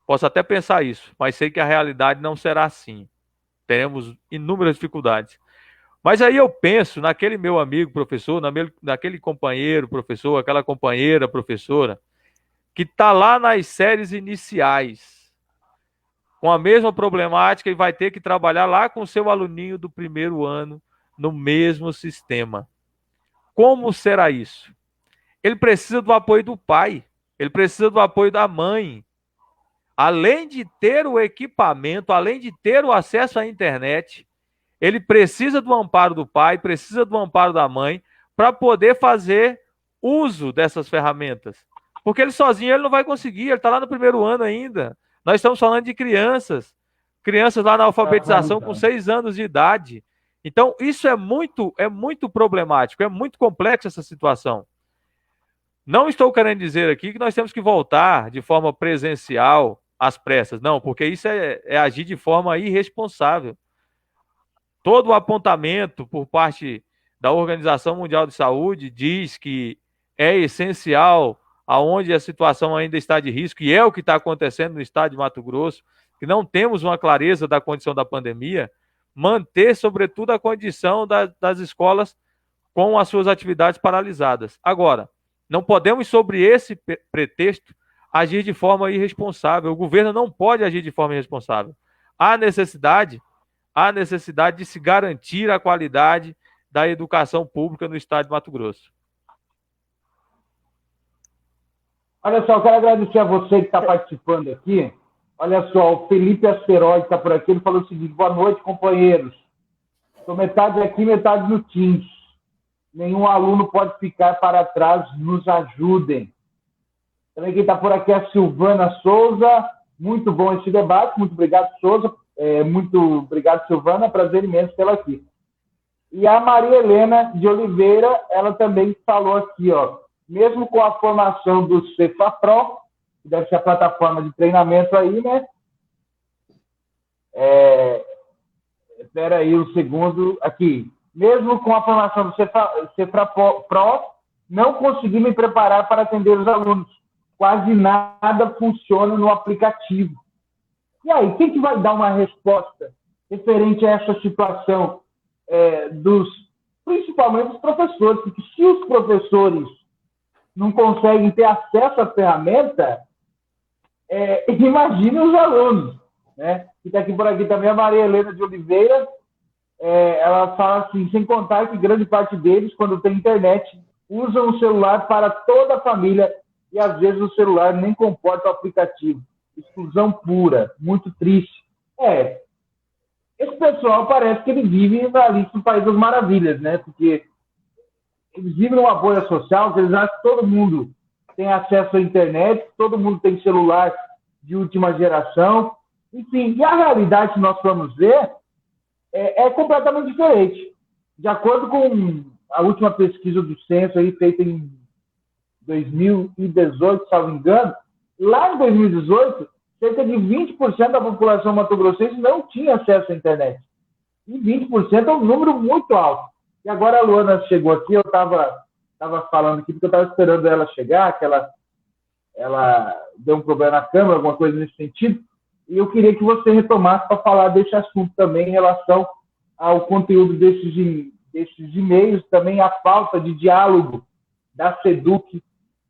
Posso até pensar isso, mas sei que a realidade não será assim. Teremos inúmeras dificuldades. Mas aí eu penso naquele meu amigo professor, naquele companheiro professor, aquela companheira professora, que está lá nas séries iniciais, com a mesma problemática e vai ter que trabalhar lá com o seu aluninho do primeiro ano, no mesmo sistema. Como será isso? Ele precisa do apoio do pai, ele precisa do apoio da mãe. Além de ter o equipamento, além de ter o acesso à internet, ele precisa do amparo do pai, precisa do amparo da mãe, para poder fazer uso dessas ferramentas. Porque ele sozinho ele não vai conseguir, ele está lá no primeiro ano ainda. Nós estamos falando de crianças lá na alfabetização com 6 anos de idade. Então, isso é muito problemático, é muito complexa essa situação. Não estou querendo dizer aqui que nós temos que voltar de forma presencial às pressas, não, porque isso é agir de forma irresponsável. Todo o apontamento por parte da Organização Mundial de Saúde diz que é essencial, aonde a situação ainda está de risco, e é o que está acontecendo no estado de Mato Grosso, que não temos uma clareza da condição da pandemia, manter, sobretudo, a condição das escolas com as suas atividades paralisadas. Agora, não podemos, sobre esse pretexto, agir de forma irresponsável. O governo não pode agir de forma irresponsável. Há necessidade de se garantir a qualidade da educação pública no estado de Mato Grosso. Olha só, eu quero agradecer a você que está participando aqui. Olha só, o Felipe Asteroide está por aqui, ele falou o seguinte: boa noite, companheiros. Estou metade aqui, metade no Teams. Nenhum aluno pode ficar para trás, nos ajudem. Também quem está por aqui é a Silvana Souza. Muito bom esse debate, muito obrigado, Souza. Muito obrigado, Silvana, prazer imenso tê-la aqui. E a Maria Helena de Oliveira, ela também falou aqui, ó, mesmo com a formação do Cefapro, que deve ser a plataforma de treinamento aí, né? Espera aí um segundo, aqui. Mesmo com a formação do Cefapro, não consegui me preparar para atender os alunos. Quase nada funciona no aplicativo. E aí, quem que vai dar uma resposta referente a essa situação principalmente dos professores? Porque se os professores não conseguem ter acesso à ferramenta, imagine os alunos, né? E está aqui por aqui também a Maria Helena de Oliveira, ela fala assim: sem contar que grande parte deles, quando tem internet, usam o celular para toda a família e às vezes o celular nem comporta o aplicativo. Exclusão pura, muito triste. Esse pessoal parece que ele vive ali no País das Maravilhas, né? Porque eles vivem numa bolha social, que eles acham que todo mundo tem acesso à internet, todo mundo tem celular de última geração. Enfim, e a realidade que nós vamos ver é completamente diferente. De acordo com a última pesquisa do censo aí, feita em 2018, salvo engano, lá em 2018, cerca de 20% da população mato-grossense não tinha acesso à internet. E 20% é um número muito alto. E agora a Luana chegou aqui, eu estava falando aqui, porque eu estava esperando ela chegar, que ela deu um problema na câmera, alguma coisa nesse sentido, e eu queria que você retomasse para falar desse assunto também em relação ao conteúdo desses e-mails, também a falta de diálogo da SEDUC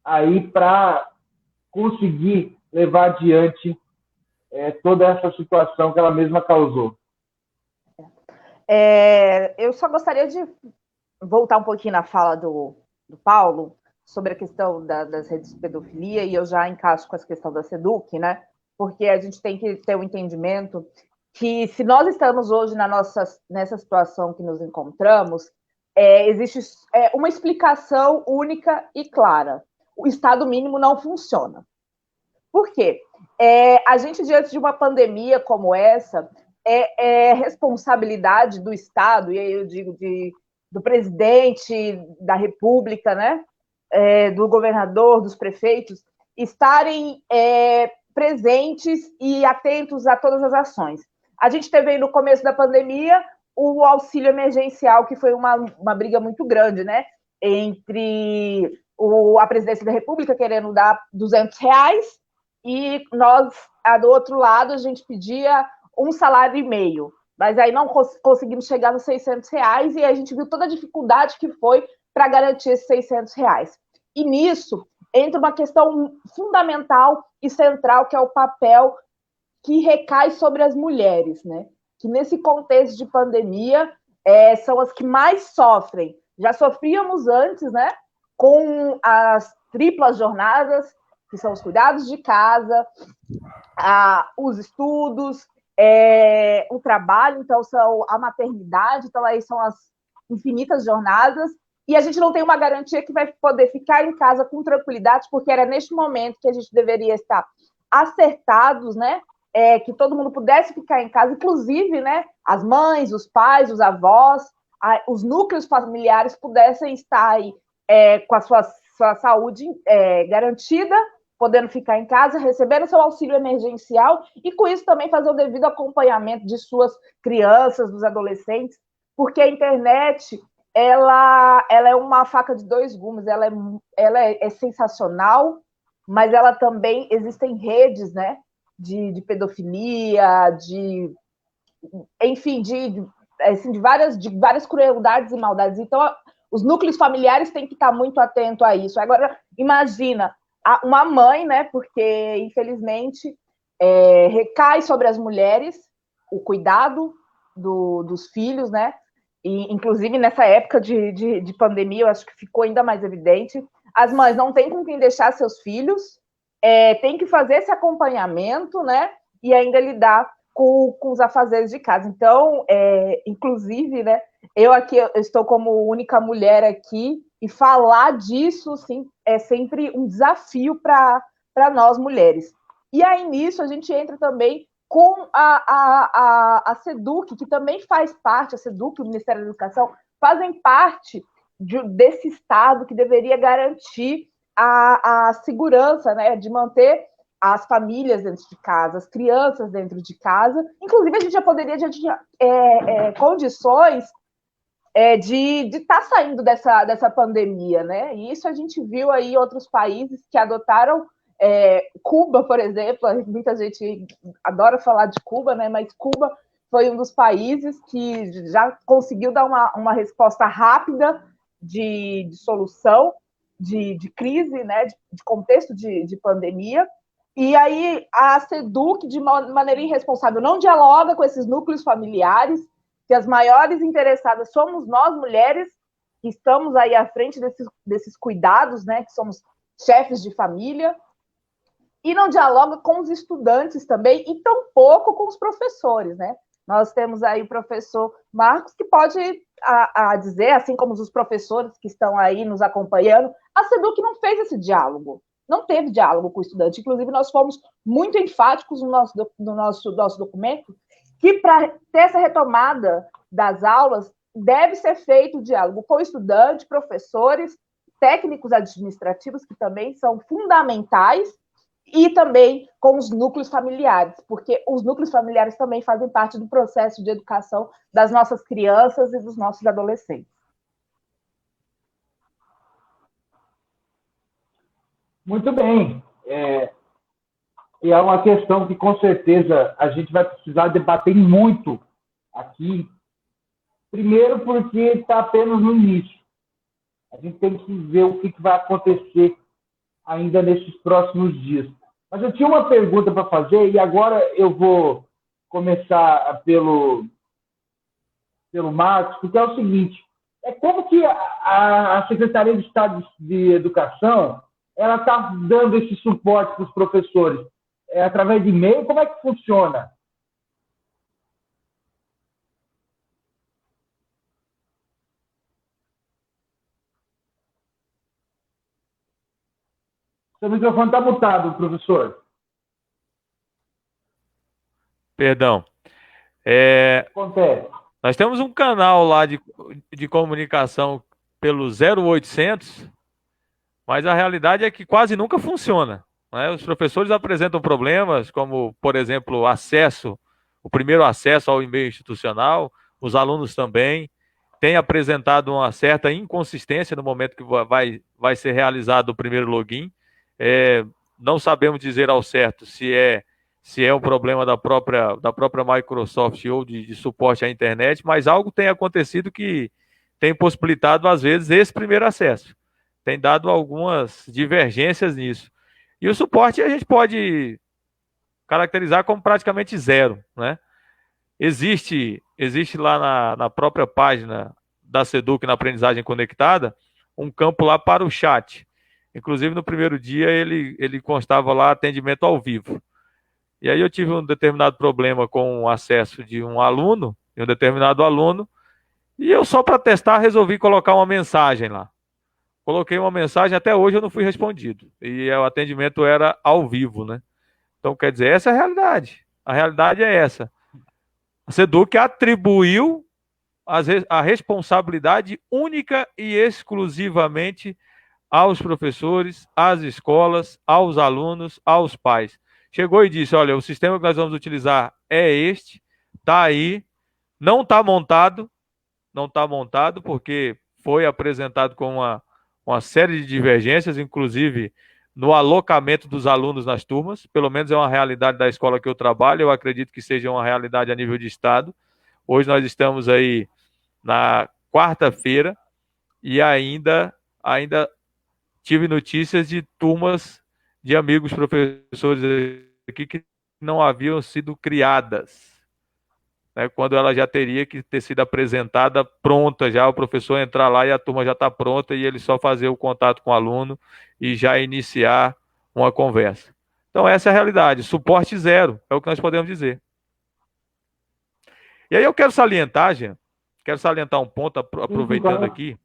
aí para conseguir levar adiante toda essa situação que ela mesma causou. Eu só gostaria de voltar um pouquinho na fala do Paulo sobre a questão das redes de pedofilia, e eu já encaixo com essa questão da SEDUC, né? Porque a gente tem que ter um entendimento que, se nós estamos hoje nessa situação que nos encontramos, existe uma explicação única e clara. O Estado mínimo não funciona. Por quê? A gente, diante de uma pandemia como essa, é responsabilidade do Estado, e aí eu digo do presidente da República, né? Do governador, dos prefeitos, estarem presentes e atentos a todas as ações. A gente teve aí no começo da pandemia o auxílio emergencial, que foi uma briga muito grande, né? Entre a presidência da República querendo dar R$200 e nós, do outro lado, a gente pedia um salário e meio. Mas aí não conseguimos chegar nos R$600 e a gente viu toda a dificuldade que foi para garantir esses R$600. E nisso entra uma questão fundamental e central, que é o papel que recai sobre as mulheres, né? Que nesse contexto de pandemia são as que mais sofrem. Já sofríamos antes, né? Com as triplas jornadas, que são os cuidados de casa, os estudos, o trabalho, então são a maternidade, então aí são as infinitas jornadas, e a gente não tem uma garantia que vai poder ficar em casa com tranquilidade, porque era neste momento que a gente deveria estar acertados, né? Que todo mundo pudesse ficar em casa, inclusive, né? As mães, os pais, os avós, os núcleos familiares pudessem estar aí com a sua saúde garantida, podendo ficar em casa, recebendo seu auxílio emergencial e, com isso, também fazer o devido acompanhamento de suas crianças, dos adolescentes, porque a internet ela é uma faca de dois gumes, ela é sensacional, mas ela também existem redes, né, de pedofilia, enfim, de várias crueldades e maldades. Então, os núcleos familiares têm que estar muito atentos a isso. Agora, imagina uma mãe, né, porque, infelizmente, recai sobre as mulheres o cuidado dos filhos, né, e, inclusive, nessa época de pandemia, eu acho que ficou ainda mais evidente. As mães não têm com quem deixar seus filhos, tem que fazer esse acompanhamento, né, e ainda lidar com os afazeres de casa. Então, inclusive, né, eu estou como única mulher aqui, e falar disso, assim, é sempre um desafio para nós, mulheres. E aí, nisso, a gente entra também com a SEDUC, que também faz parte, a SEDUC, o Ministério da Educação, fazem parte desse Estado que deveria garantir a segurança, né, de manter as famílias dentro de casa, as crianças dentro de casa. Inclusive, a gente já poderia ter condições de estar saindo dessa pandemia, né? E isso a gente viu aí em outros países que adotaram. Cuba, por exemplo, muita gente adora falar de Cuba, né? Mas Cuba foi um dos países que já conseguiu dar uma resposta rápida de solução de crise, né? De contexto de pandemia. E aí a SEDUC, de maneira irresponsável, não dialoga com esses núcleos familiares, que as maiores interessadas somos nós, mulheres, que estamos aí à frente desses cuidados, né? Que somos chefes de família, e não dialoga com os estudantes também, e tampouco com os professores, né? Nós temos aí o professor Marcos, que pode dizer, assim como os professores que estão aí nos acompanhando, a SEDUC não fez esse diálogo, não teve diálogo com o estudante. Inclusive, nós fomos muito enfáticos no nosso documento, que para ter essa retomada das aulas, deve ser feito o diálogo com o estudante, professores, técnicos administrativos, que também são fundamentais, e também com os núcleos familiares, porque os núcleos familiares também fazem parte do processo de educação das nossas crianças e dos nossos adolescentes. Muito bem. E é uma questão que, com certeza, a gente vai precisar debater muito aqui. Primeiro, porque está apenas no início. A gente tem que ver o que vai acontecer ainda nesses próximos dias. Mas eu tinha uma pergunta para fazer, e agora eu vou começar pelo pelo Marcos, porque é o seguinte, é como que a Secretaria de Estado de Educação ela está dando esse suporte para os professores? É através de e-mail? Como é que funciona? Seu microfone está mutado, professor. Perdão. Acontece. Nós temos um canal lá de comunicação pelo 0800, mas a realidade é que quase nunca funciona, né? Os professores apresentam problemas, como, por exemplo, o primeiro acesso ao e-mail institucional, os alunos também têm apresentado uma certa inconsistência no momento que vai ser realizado o primeiro login. Não sabemos dizer ao certo se é um problema da própria Microsoft ou de suporte à internet, mas algo tem acontecido que tem possibilitado, às vezes, esse primeiro acesso. Tem dado algumas divergências nisso. E o suporte a gente pode caracterizar como praticamente zero, né? Existe lá na própria página da SEDUC, na Aprendizagem Conectada, um campo lá para o chat. Inclusive, no primeiro dia, ele constava lá atendimento ao vivo. E aí eu tive um determinado problema com o acesso de um aluno, de um determinado aluno, e eu só para testar resolvi colocar uma mensagem lá. Coloquei uma mensagem, até hoje eu não fui respondido. E o atendimento era ao vivo, né? Então, quer dizer, essa é a realidade. A realidade é essa. A SEDUC atribuiu a responsabilidade única e exclusivamente aos professores, às escolas, aos alunos, aos pais. Chegou e disse, olha, o sistema que nós vamos utilizar é este, está aí, não está montado porque foi apresentado com uma série de divergências, inclusive no alocamento dos alunos nas turmas, pelo menos é uma realidade da escola que eu trabalho, eu acredito que seja uma realidade a nível de estado. Hoje nós estamos aí na quarta-feira e ainda tive notícias de turmas de amigos professores aqui que não haviam sido criadas, né, quando ela já teria que ter sido apresentada pronta, já o professor entrar lá e a turma já está pronta e ele só fazer o contato com o aluno e já iniciar uma conversa. Então essa é a realidade, suporte zero, é o que nós podemos dizer. E aí eu quero salientar, Jean, um ponto, aproveitando aqui,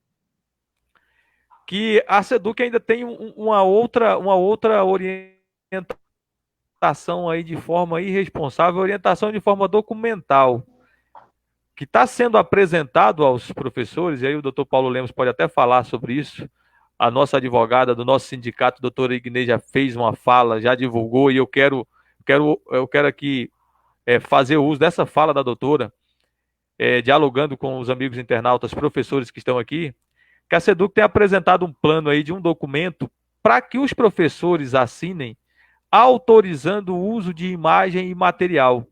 que a SEDUC ainda tem uma outra orientação aí de forma irresponsável, orientação de forma documental, que está sendo apresentado aos professores, e aí o doutor Paulo Lemos pode até falar sobre isso. A nossa advogada do nosso sindicato, a doutora Ignê, já fez uma fala, já divulgou, e eu quero aqui fazer uso dessa fala da doutora, dialogando com os amigos internautas, professores que estão aqui, que a SEDUC tem apresentado um plano aí de um documento para que os professores assinem, autorizando o uso de imagem e material.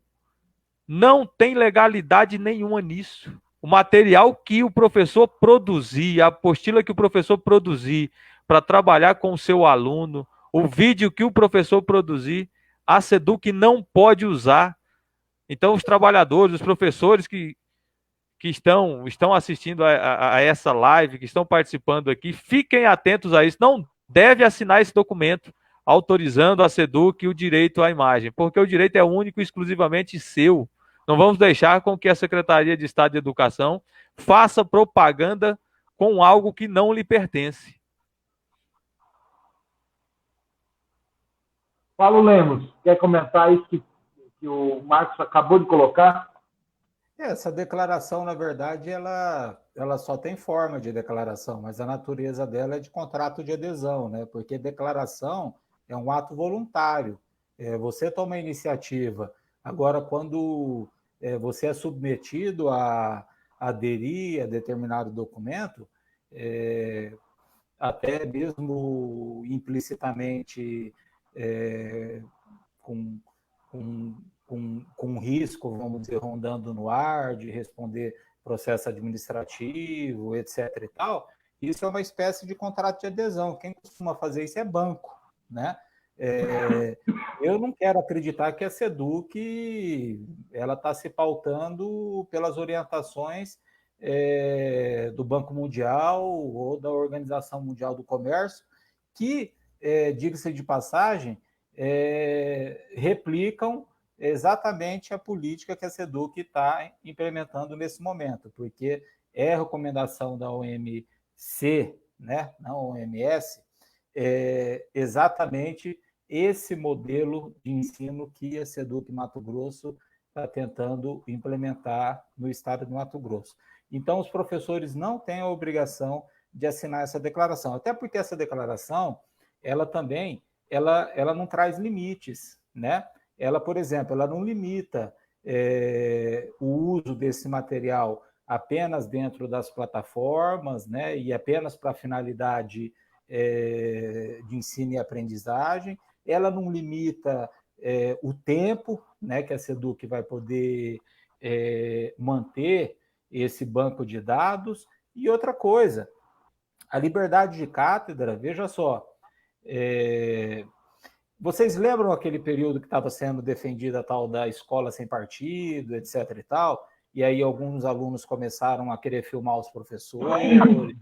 Não tem legalidade nenhuma nisso. O material que o professor produzir, a apostila que o professor produzir para trabalhar com o seu aluno, o vídeo que o professor produzir, a SEDUC não pode usar. Então, os trabalhadores, os professores que estão assistindo a essa live, que estão participando aqui, fiquem atentos a isso. Não deve assinar esse documento autorizando a SEDUC o direito à imagem, porque o direito é único e exclusivamente seu. Não vamos deixar com que a Secretaria de Estado de Educação faça propaganda com algo que não lhe pertence. Paulo Lemos, quer comentar isso que o Marcos acabou de colocar? Essa declaração, na verdade, ela só tem forma de declaração, mas a natureza dela é de contrato de adesão, né? Porque declaração é um ato voluntário. Você toma a iniciativa. Agora, quando você é submetido a aderir a determinado documento, até mesmo implicitamente com risco, vamos dizer, rondando no ar, de responder processo administrativo, etc. e tal, isso é uma espécie de contrato de adesão. Quem costuma fazer isso é banco, né? Eu não quero acreditar que a SEDUC ela está se pautando pelas orientações do Banco Mundial ou da Organização Mundial do Comércio, que, diga-se de passagem, replicam exatamente a política que a SEDUC está implementando nesse momento, porque é recomendação da OMC, né, não OMS, exatamente esse modelo de ensino que a SEDUC Mato Grosso está tentando implementar no estado de Mato Grosso. Então, os professores não têm a obrigação de assinar essa declaração, até porque essa declaração, ela também, ela não traz limites, né? Ela, por exemplo, ela não limita o uso desse material apenas dentro das plataformas, né? E apenas para finalidade de ensino e aprendizagem. Ela não limita o tempo, né, que a SEDUC vai poder manter esse banco de dados. E outra coisa, a liberdade de cátedra, veja só, vocês lembram aquele período que estava sendo defendida a tal da escola sem partido, etc. e tal? E aí alguns alunos começaram a querer filmar os professores, né,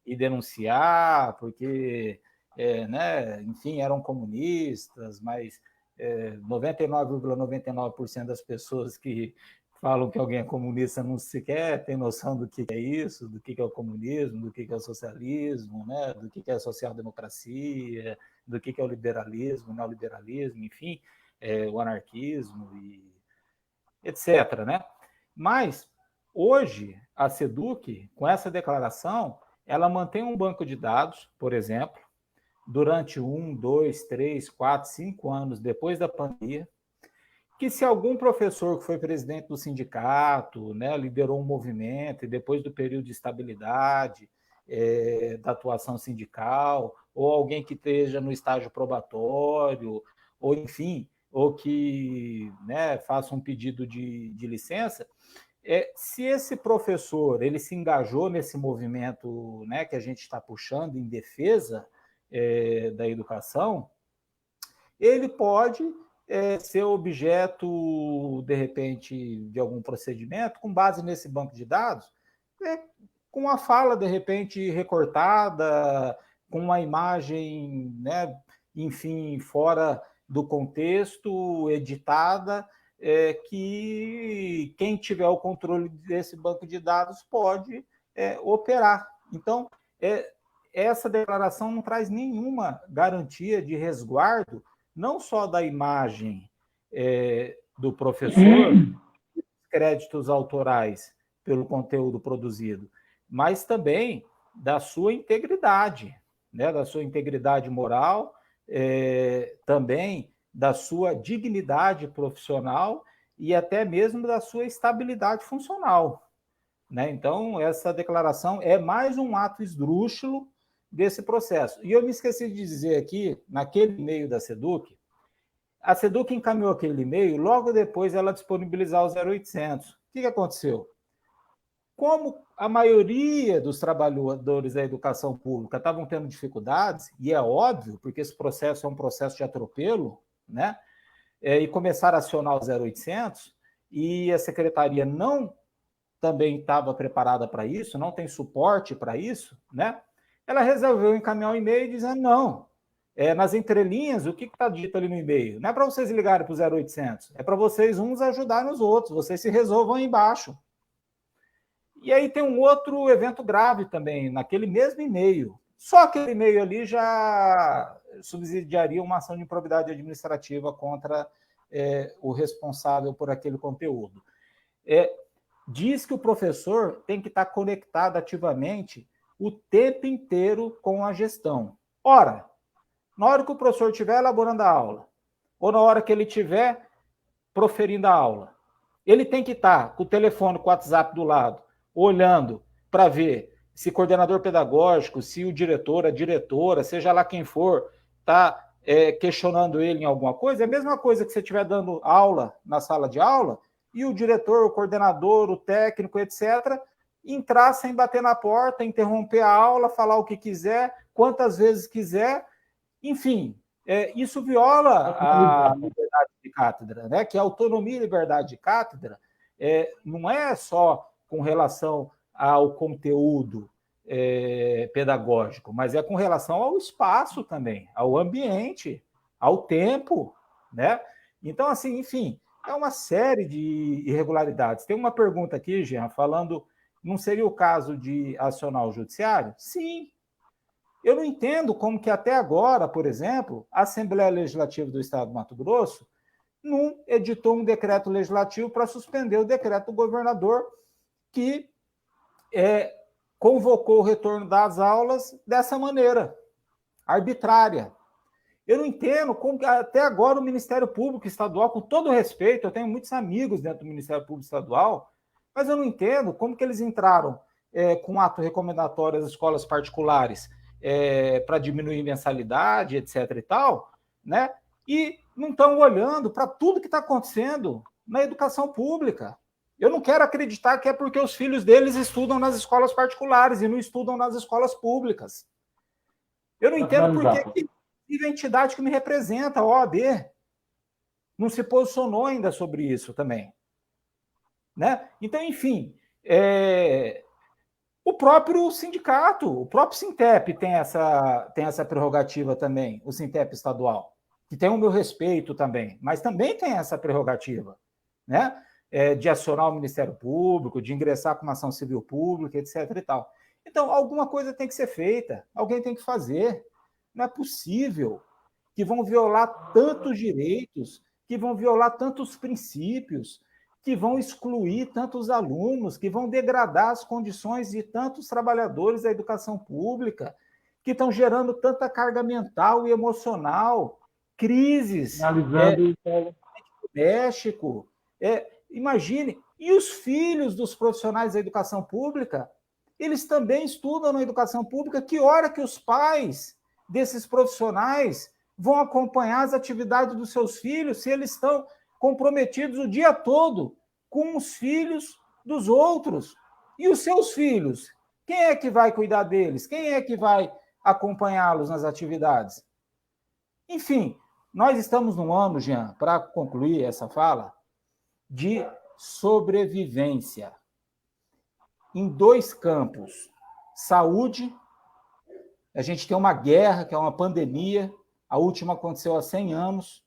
e denunciar, porque, né, enfim, eram comunistas, mas 99,99% das pessoas que falam que alguém é comunista não sequer tem noção do que é isso, do que é o comunismo, do que é o socialismo, né, do que é a social-democracia, do que é o liberalismo, o neoliberalismo, enfim, o anarquismo, e etc. Né? Mas, hoje, a SEDUC, com essa declaração, ela mantém um banco de dados, por exemplo, durante 1, 2, 3, 4, 5 anos depois da pandemia, que se algum professor que foi presidente do sindicato, né, liderou um movimento e depois do período de estabilidade da atuação sindical, ou alguém que esteja no estágio probatório, ou enfim, ou que, né, faça um pedido de licença, se esse professor ele se engajou nesse movimento, né, que a gente está puxando em defesa da educação, ele pode ser objeto, de repente, de algum procedimento com base nesse banco de dados, com a fala, de repente, recortada, com uma imagem, né, enfim, fora do contexto, editada, que quem tiver o controle desse banco de dados pode operar. Então, essa declaração não traz nenhuma garantia de resguardo, não só da imagem do professor, créditos autorais pelo conteúdo produzido, mas também da sua integridade, né, da sua integridade moral, também da sua dignidade profissional e até mesmo da sua estabilidade funcional. Né? Então, essa declaração é mais um ato esdrúxulo desse processo. E eu me esqueci de dizer aqui, naquele e-mail da SEDUC, a SEDUC encaminhou aquele e-mail, logo depois ela disponibilizar o 0800. O que aconteceu? Como a maioria dos trabalhadores da educação pública estavam tendo dificuldades, e é óbvio, porque esse processo é um processo de atropelo, né? E começaram a acionar o 0800, e a secretaria não também estava preparada para isso, não tem suporte para isso, né? Ela resolveu encaminhar um e-mail dizendo, não, nas entrelinhas, o que está dito ali no e-mail? Não é para vocês ligarem para o 0800, é para vocês uns ajudarem os outros, vocês se resolvam aí embaixo. E aí tem um outro evento grave também, naquele mesmo e-mail. Só aquele e-mail ali já subsidiaria uma ação de improbidade administrativa contra o responsável por aquele conteúdo. Diz que o professor tem que estar conectado ativamente o tempo inteiro com a gestão. Ora, na hora que o professor estiver elaborando a aula, ou na hora que ele estiver proferindo a aula, ele tem que estar com o telefone, com o WhatsApp do lado, olhando para ver se coordenador pedagógico, se o diretor, a diretora, seja lá quem for, está questionando ele em alguma coisa. É a mesma coisa que você estiver dando aula na sala de aula e o diretor, o coordenador, o técnico, etc., entrar sem bater na porta, interromper a aula, falar o que quiser, quantas vezes quiser, enfim, isso viola a liberdade de cátedra, né? Que a autonomia e liberdade de cátedra não é só com relação ao conteúdo pedagógico, mas é com relação ao espaço também, ao ambiente, ao tempo, né? Então, assim, enfim, é uma série de irregularidades. Tem uma pergunta aqui, Jean, falando, não seria o caso de acionar o judiciário? Sim. Eu não entendo como que até agora, por exemplo, a Assembleia Legislativa do Estado do Mato Grosso não editou um decreto legislativo para suspender o decreto do governador que convocou o retorno das aulas dessa maneira, arbitrária. Eu não entendo como que até agora o Ministério Público Estadual, com todo respeito, eu tenho muitos amigos dentro do Ministério Público Estadual, mas eu não entendo como que eles entraram com ato recomendatório às escolas particulares para diminuir mensalidade, etc. e tal, né? E não estão olhando para tudo que está acontecendo na educação pública. Eu não quero acreditar que é porque os filhos deles estudam nas escolas particulares e não estudam nas escolas públicas. Eu não entendo por que a entidade que me representa, a OAB, não se posicionou ainda sobre isso também. Né? Então, enfim, o próprio sindicato, o próprio Sintep tem essa prerrogativa também, o Sintep estadual, que tem o meu respeito também, mas também tem essa prerrogativa, né? De acionar o Ministério Público, de ingressar com uma ação civil pública, etc. e tal. Então, alguma coisa tem que ser feita, alguém tem que fazer. Não é possível que vão violar tantos direitos, que vão violar tantos princípios, que vão excluir tantos alunos, que vão degradar as condições de tantos trabalhadores da educação pública, que estão gerando tanta carga mental e emocional, crises doméstico. Imagine, e os filhos dos profissionais da educação pública, eles também estudam na educação pública. Que hora que os pais desses profissionais vão acompanhar as atividades dos seus filhos se eles estão comprometidos o dia todo com os filhos dos outros? E os seus filhos? Quem é que vai cuidar deles? Quem é que vai acompanhá-los nas atividades? Enfim, nós estamos num ano, Jean, para concluir essa fala, de sobrevivência em dois campos. Saúde, a gente tem uma guerra, que é uma pandemia, a última aconteceu há 100 anos,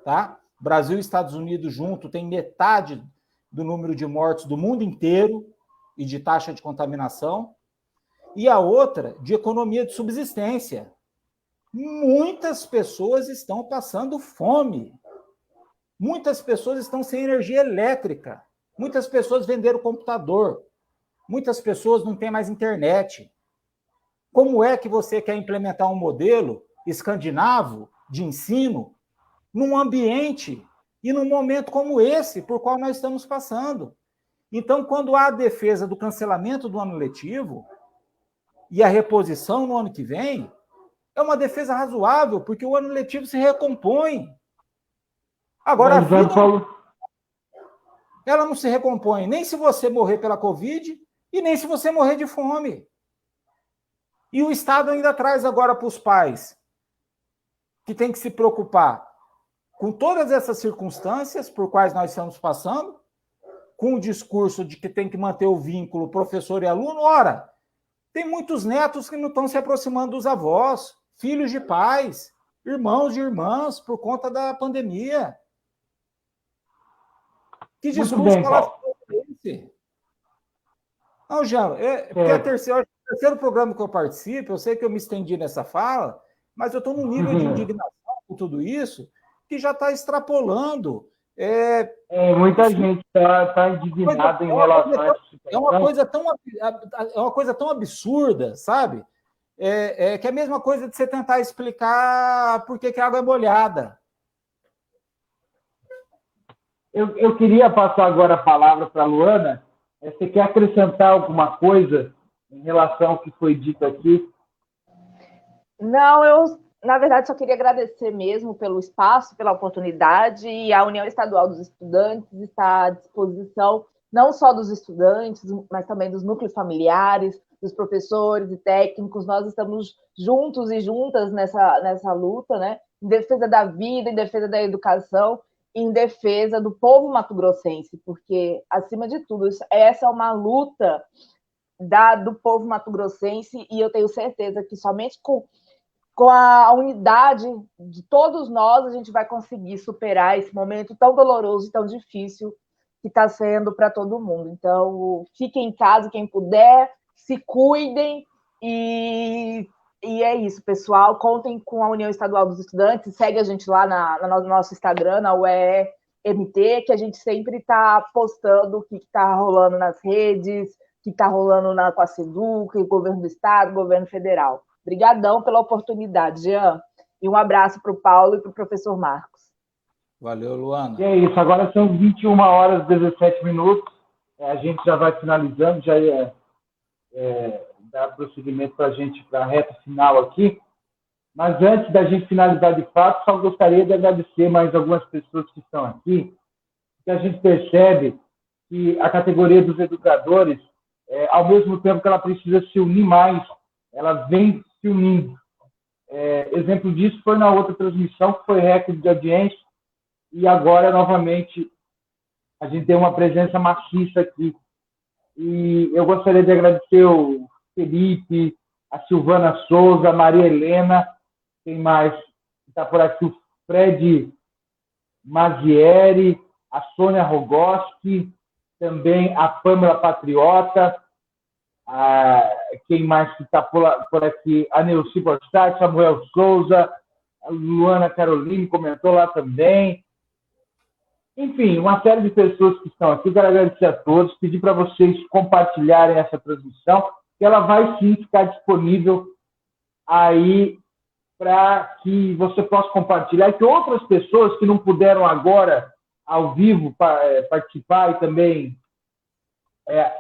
tá? Brasil e Estados Unidos junto tem metade do número de mortos do mundo inteiro e de taxa de contaminação, e a outra de economia de subsistência. Muitas pessoas estão passando fome. Muitas pessoas estão sem energia elétrica. Muitas pessoas venderam computador. Muitas pessoas não têm mais internet. Como é que você quer implementar um modelo escandinavo de ensino num ambiente e num momento como esse, por qual nós estamos passando? Então, quando há a defesa do cancelamento do ano letivo e a reposição no ano que vem, é uma defesa razoável, porque o ano letivo se recompõe. Agora, a vida, ela não se recompõe nem se você morrer pela Covid e nem se você morrer de fome. E o Estado ainda traz agora para os pais que tem que se preocupar com todas essas circunstâncias por quais nós estamos passando, com o discurso de que tem que manter o vínculo professor e aluno. Ora, tem muitos netos que não estão se aproximando dos avós, filhos de pais, irmãos de irmãs, por conta da pandemia. Que discurso falar esse? Não, Jean, porque é o terceiro programa que eu participo, eu sei que eu me estendi nessa fala, mas eu estou num nível de indignação com tudo isso que já está extrapolando. Muita gente está indignada em relação a isso. É uma coisa tão absurda, sabe? Que é a mesma coisa de você tentar explicar por que a água é molhada. Eu queria passar agora a palavra para a Luana. Você quer acrescentar alguma coisa em relação ao que foi dito aqui? Não, eu, na verdade, só queria agradecer mesmo pelo espaço, pela oportunidade, e a União Estadual dos Estudantes está à disposição não só dos estudantes, mas também dos núcleos familiares, dos professores e técnicos. Nós estamos juntos e juntas nessa luta, né? Em defesa da vida, em defesa da educação, em defesa do povo mato-grossense, porque, acima de tudo, essa é uma luta do povo mato-grossense, e eu tenho certeza que somente com a unidade de todos nós, a gente vai conseguir superar esse momento tão doloroso e tão difícil que está sendo para todo mundo. Então, fiquem em casa, quem puder, se cuidem, e é isso, pessoal. Contem com a União Estadual dos Estudantes, segue a gente lá no nosso Instagram, na UEMT, que a gente sempre está postando o que está rolando nas redes, o que está rolando com a SEDUC, o governo do Estado, o governo federal. Obrigadão pela oportunidade, Jean. E um abraço para o Paulo e para o professor Marcos. Valeu, Luana. E é isso, agora são 21 horas e 17 minutos. A gente já vai finalizando, já ia dar prosseguimento para a gente, para a reta final aqui. Mas antes da gente finalizar de fato, só gostaria de agradecer mais algumas pessoas que estão aqui, que a gente percebe que a categoria dos educadores, ao mesmo tempo que ela precisa se unir mais, ela vem se unindo. Exemplo disso foi na outra transmissão, que foi recorde de audiência, e agora, novamente, a gente tem uma presença maciça aqui. E eu gostaria de agradecer o Felipe, a Silvana Souza, a Maria Helena, quem mais está por aqui? O Fred Mazieri, a Sônia Rogoski, também a Pâmela Patriota, quem mais está por aqui? A Neuci Borstat, Samuel Souza, a Luana Caroline comentou lá também. Enfim, uma série de pessoas que estão aqui. Quero agradecer a todos, pedir para vocês compartilharem essa transmissão, que ela vai sim ficar disponível aí para que você possa compartilhar e que outras pessoas que não puderam agora, ao vivo, participar e também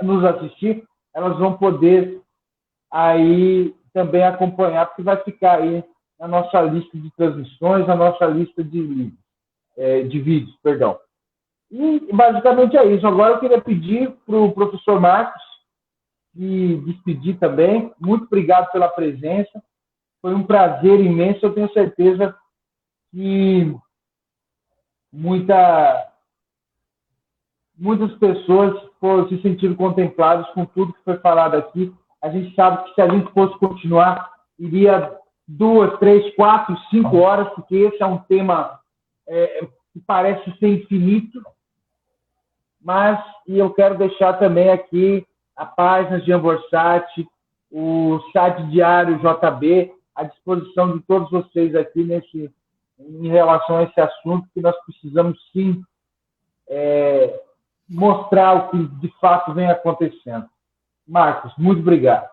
nos assistir, elas vão poder aí também acompanhar, porque vai ficar aí na nossa lista de transmissões, na nossa lista de vídeos, perdão. E basicamente é isso. Agora eu queria pedir para o professor Marcos se despedir também. Muito obrigado pela presença. Foi um prazer imenso. Eu tenho certeza que muitas pessoas se sentiram contempladas com tudo que foi falado aqui. A gente sabe que se a gente fosse continuar, iria 2, 3, 4, 5 horas, porque esse é um tema que parece ser infinito. Mas, e eu quero deixar também aqui a página de Jean Borstat, o site diário JB, à disposição de todos vocês aqui em relação a esse assunto, que nós precisamos sim mostrar o que de fato vem acontecendo. Marcos, muito obrigado.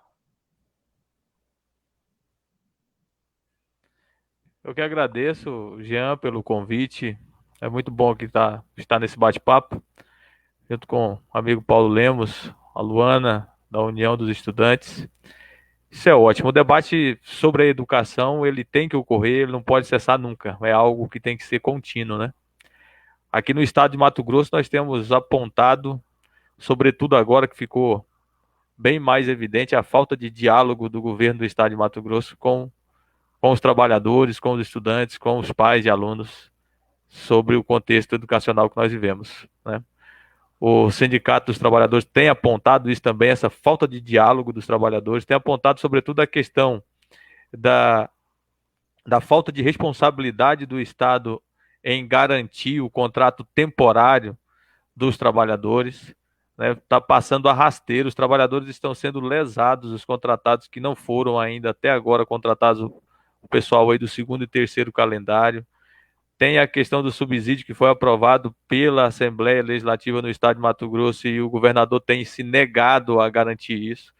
Eu que agradeço, Jean, pelo convite. É muito bom aqui estar nesse bate-papo, junto com o amigo Paulo Lemos, a Luana, da União dos Estudantes. Isso é ótimo. O debate sobre a educação, ele tem que ocorrer, ele não pode cessar nunca. É algo que tem que ser contínuo, né? Aqui no estado de Mato Grosso, nós temos apontado, sobretudo agora que ficou bem mais evidente, a falta de diálogo do governo do estado de Mato Grosso com os trabalhadores, com os estudantes, com os pais e alunos, sobre o contexto educacional que nós vivemos, né? O Sindicato dos Trabalhadores tem apontado isso também, essa falta de diálogo dos trabalhadores, tem apontado sobretudo a questão da falta de responsabilidade do Estado em garantir o contrato temporário dos trabalhadores, né? Está passando a rasteiro, os trabalhadores estão sendo lesados, os contratados que não foram ainda até agora contratados, o pessoal aí do 2º e 3º calendário. Tem a questão do subsídio que foi aprovado pela Assembleia Legislativa no estado de Mato Grosso e o governador tem se negado a garantir isso.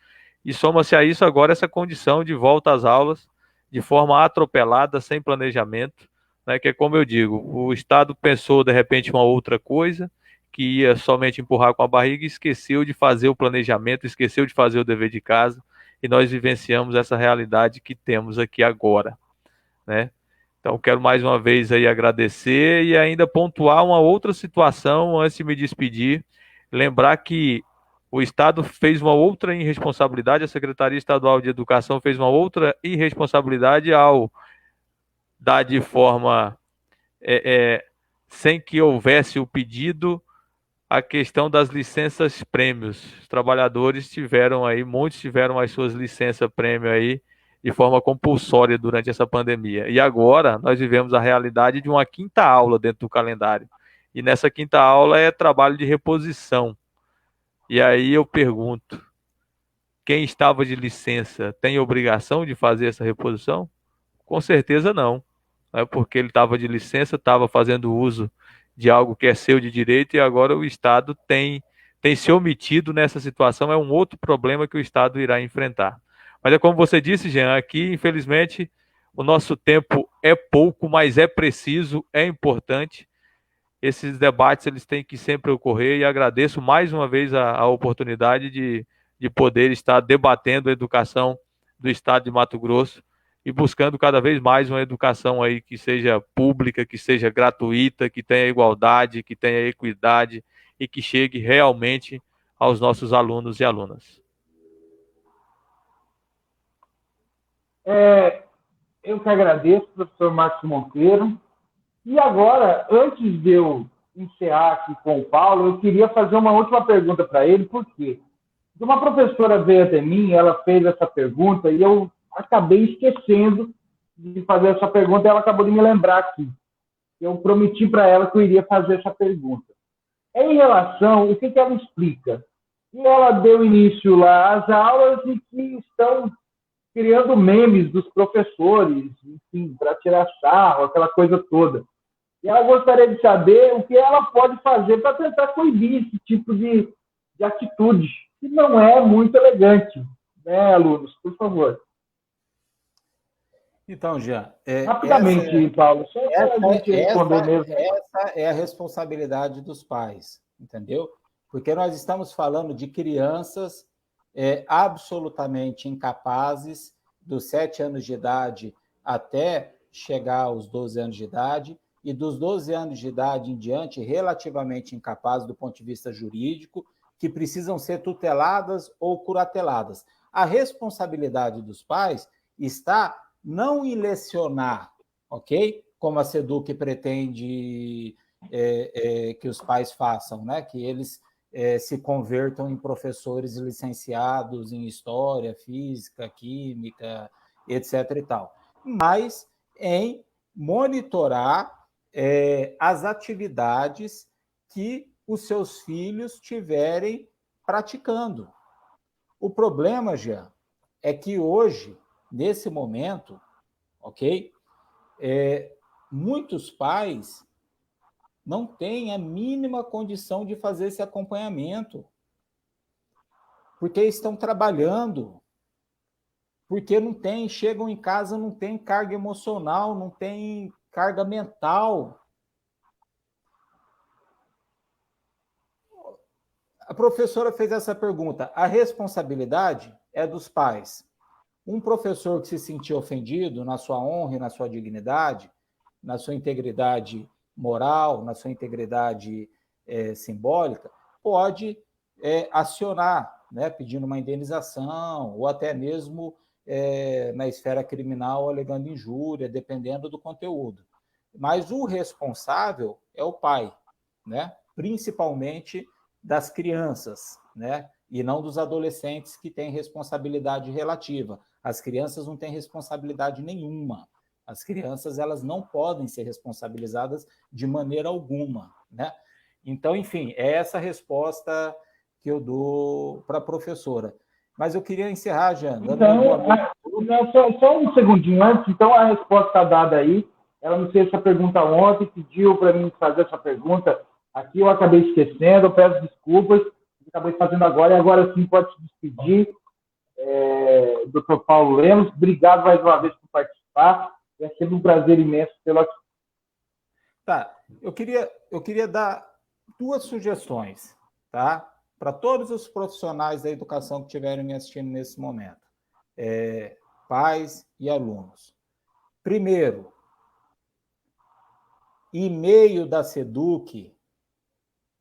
E soma-se a isso agora essa condição de volta às aulas de forma atropelada, sem planejamento, né, que é como eu digo, o Estado pensou de repente uma outra coisa, que ia somente empurrar com a barriga e esqueceu de fazer o planejamento, esqueceu de fazer o dever de casa, e nós vivenciamos essa realidade que temos aqui agora, né? Então, quero mais uma vez aí agradecer e ainda pontuar uma outra situação antes de me despedir. Lembrar que o Estado fez uma outra irresponsabilidade, a Secretaria Estadual de Educação fez uma outra irresponsabilidade ao dar de forma sem que houvesse o pedido a questão das licenças prêmios. Os trabalhadores tiveram aí, muitos tiveram as suas licenças prêmio aí de forma compulsória durante essa pandemia. E agora nós vivemos a realidade de uma quinta aula dentro do calendário. E nessa quinta aula é trabalho de reposição. E aí eu pergunto, quem estava de licença tem obrigação de fazer essa reposição? Com certeza não. É porque ele estava de licença, estava fazendo uso de algo que é seu de direito e agora o Estado tem se omitido nessa situação. É um outro problema que o Estado irá enfrentar. Mas é como você disse, Jean, aqui, infelizmente, o nosso tempo é pouco, mas é preciso, é importante. Esses debates eles têm que sempre ocorrer e agradeço mais uma vez a oportunidade de poder estar debatendo a educação do Estado de Mato Grosso e buscando cada vez mais uma educação aí que seja pública, que seja gratuita, que tenha igualdade, que tenha equidade e que chegue realmente aos nossos alunos e alunas. Eu que agradeço, professor Marcos Monteiro. E agora, antes de eu encerrar aqui com o Paulo, eu queria fazer uma última pergunta para ele, por quê? Uma professora veio até mim, ela fez essa pergunta e eu acabei esquecendo de fazer essa pergunta e ela acabou de me lembrar aqui. Eu prometi para ela que eu iria fazer essa pergunta. É em relação, o que ela explica? E ela deu início lá às aulas e que estão criando memes dos professores, enfim, para tirar sarro, aquela coisa toda. E ela gostaria de saber o que ela pode fazer para tentar coibir esse tipo de atitude, que não é muito elegante, né, alunos? Por favor. Então, Jean, rapidamente, Paulo, só para a gente responder mesmo. Essa é a responsabilidade dos pais, entendeu? Porque nós estamos falando de crianças absolutamente incapazes, dos 7 anos de idade até chegar aos 12 anos de idade, e dos 12 anos de idade em diante, relativamente incapazes do ponto de vista jurídico, que precisam ser tuteladas ou curateladas. A responsabilidade dos pais está não em lecionar, ok? Como a SEDUC pretende que os pais façam, né? Que eles se convertam em professores licenciados em História, Física, Química, etc. e tal. Mas em monitorar as atividades que os seus filhos estiverem praticando. O problema, Jean, é que hoje, nesse momento, ok? Muitos pais não têm a mínima condição de fazer esse acompanhamento, porque estão trabalhando, porque não tem, chegam em casa, não tem carga emocional, não tem carga mental. A professora fez essa pergunta. A responsabilidade é dos pais. Um professor que se sentir ofendido na sua honra e na sua dignidade, na sua integridade moral, na sua integridade simbólica, pode acionar, né, pedindo uma indenização, ou até mesmo na esfera criminal alegando injúria, dependendo do conteúdo. Mas o responsável é o pai, né? Principalmente das crianças, né? E não dos adolescentes, que têm responsabilidade relativa. As crianças não têm responsabilidade nenhuma. As crianças, elas não podem ser responsabilizadas de maneira alguma, né? Então, enfim, é essa resposta que eu dou para a professora. Mas eu queria encerrar, Jean. Só um segundinho antes. Então, a resposta está dada aí. Ela me fez essa pergunta ontem, pediu para mim fazer essa pergunta aqui, eu acabei esquecendo, eu peço desculpas, acabei fazendo agora, e agora sim pode se despedir. Dr. Paulo Lemos, obrigado mais uma vez por participar, é sempre um prazer imenso tê-lo aqui. Tá, eu queria dar 2 sugestões, tá? Para todos os profissionais da educação que estiverem me assistindo nesse momento, pais e alunos. Primeiro, e-mail da SEDUC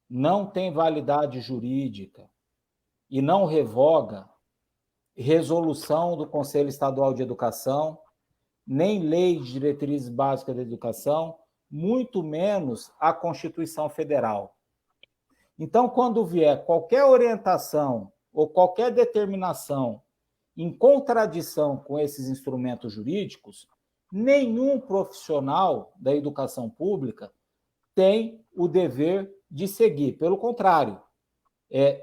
não tem validade jurídica e não revoga resolução do Conselho Estadual de Educação, nem lei de diretrizes básicas da educação, muito menos a Constituição Federal. Então, quando vier qualquer orientação ou qualquer determinação em contradição com esses instrumentos jurídicos, nenhum profissional da educação pública tem o dever de seguir. Pelo contrário,